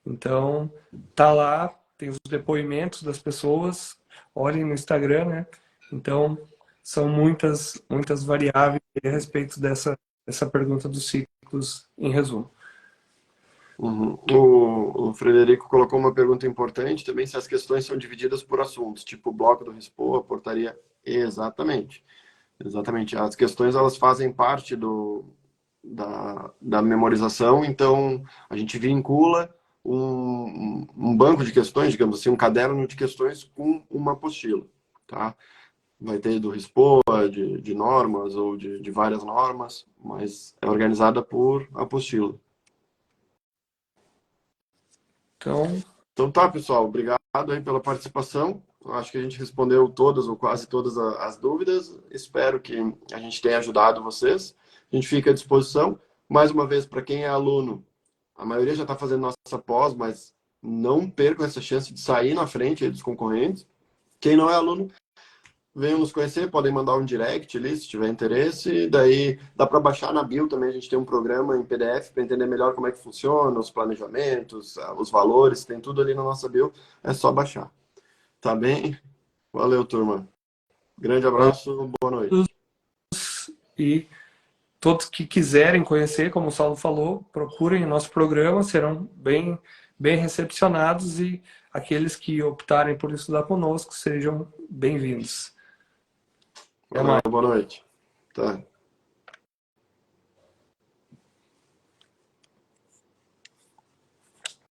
[SPEAKER 2] Então, tá lá, tem os depoimentos das pessoas, olhem no Instagram, né? Então, são muitas variáveis a respeito dessa pergunta dos ciclos, em resumo.
[SPEAKER 1] Uhum. O Frederico colocou uma pergunta importante também, se as questões são divididas por assuntos, tipo o bloco do Respo, a portaria. Exatamente. Exatamente. As questões elas fazem parte da memorização, então a gente vincula um banco de questões, digamos assim, um caderno de questões com uma apostila, tá? Vai ter do RISPO, de normas ou de várias normas, mas é organizada por apostila.
[SPEAKER 2] Então,
[SPEAKER 1] Então tá, pessoal, obrigado aí pela participação. Eu acho que a gente respondeu todas ou quase todas as dúvidas. Espero que a gente tenha ajudado vocês. A gente fica à disposição. Mais uma vez, para quem é aluno, a maioria já está fazendo nossa pós, mas não percam essa chance de sair na frente aí dos concorrentes. Quem não é aluno, venham nos conhecer, podem mandar um direct ali se tiver interesse. Daí dá para baixar na bio também, a gente tem um programa em PDF para entender melhor como é que funciona, os planejamentos, os valores, tem tudo ali na nossa bio, é só baixar. Tá bem? Valeu, turma. Grande abraço, boa
[SPEAKER 2] todos
[SPEAKER 1] noite.
[SPEAKER 2] e todos que quiserem conhecer, como o Saulo falou, procurem o nosso programa, serão bem recepcionados e aqueles que optarem por estudar conosco sejam bem-vindos. Até
[SPEAKER 1] Valeu,
[SPEAKER 2] mais.
[SPEAKER 1] boa noite. Tá.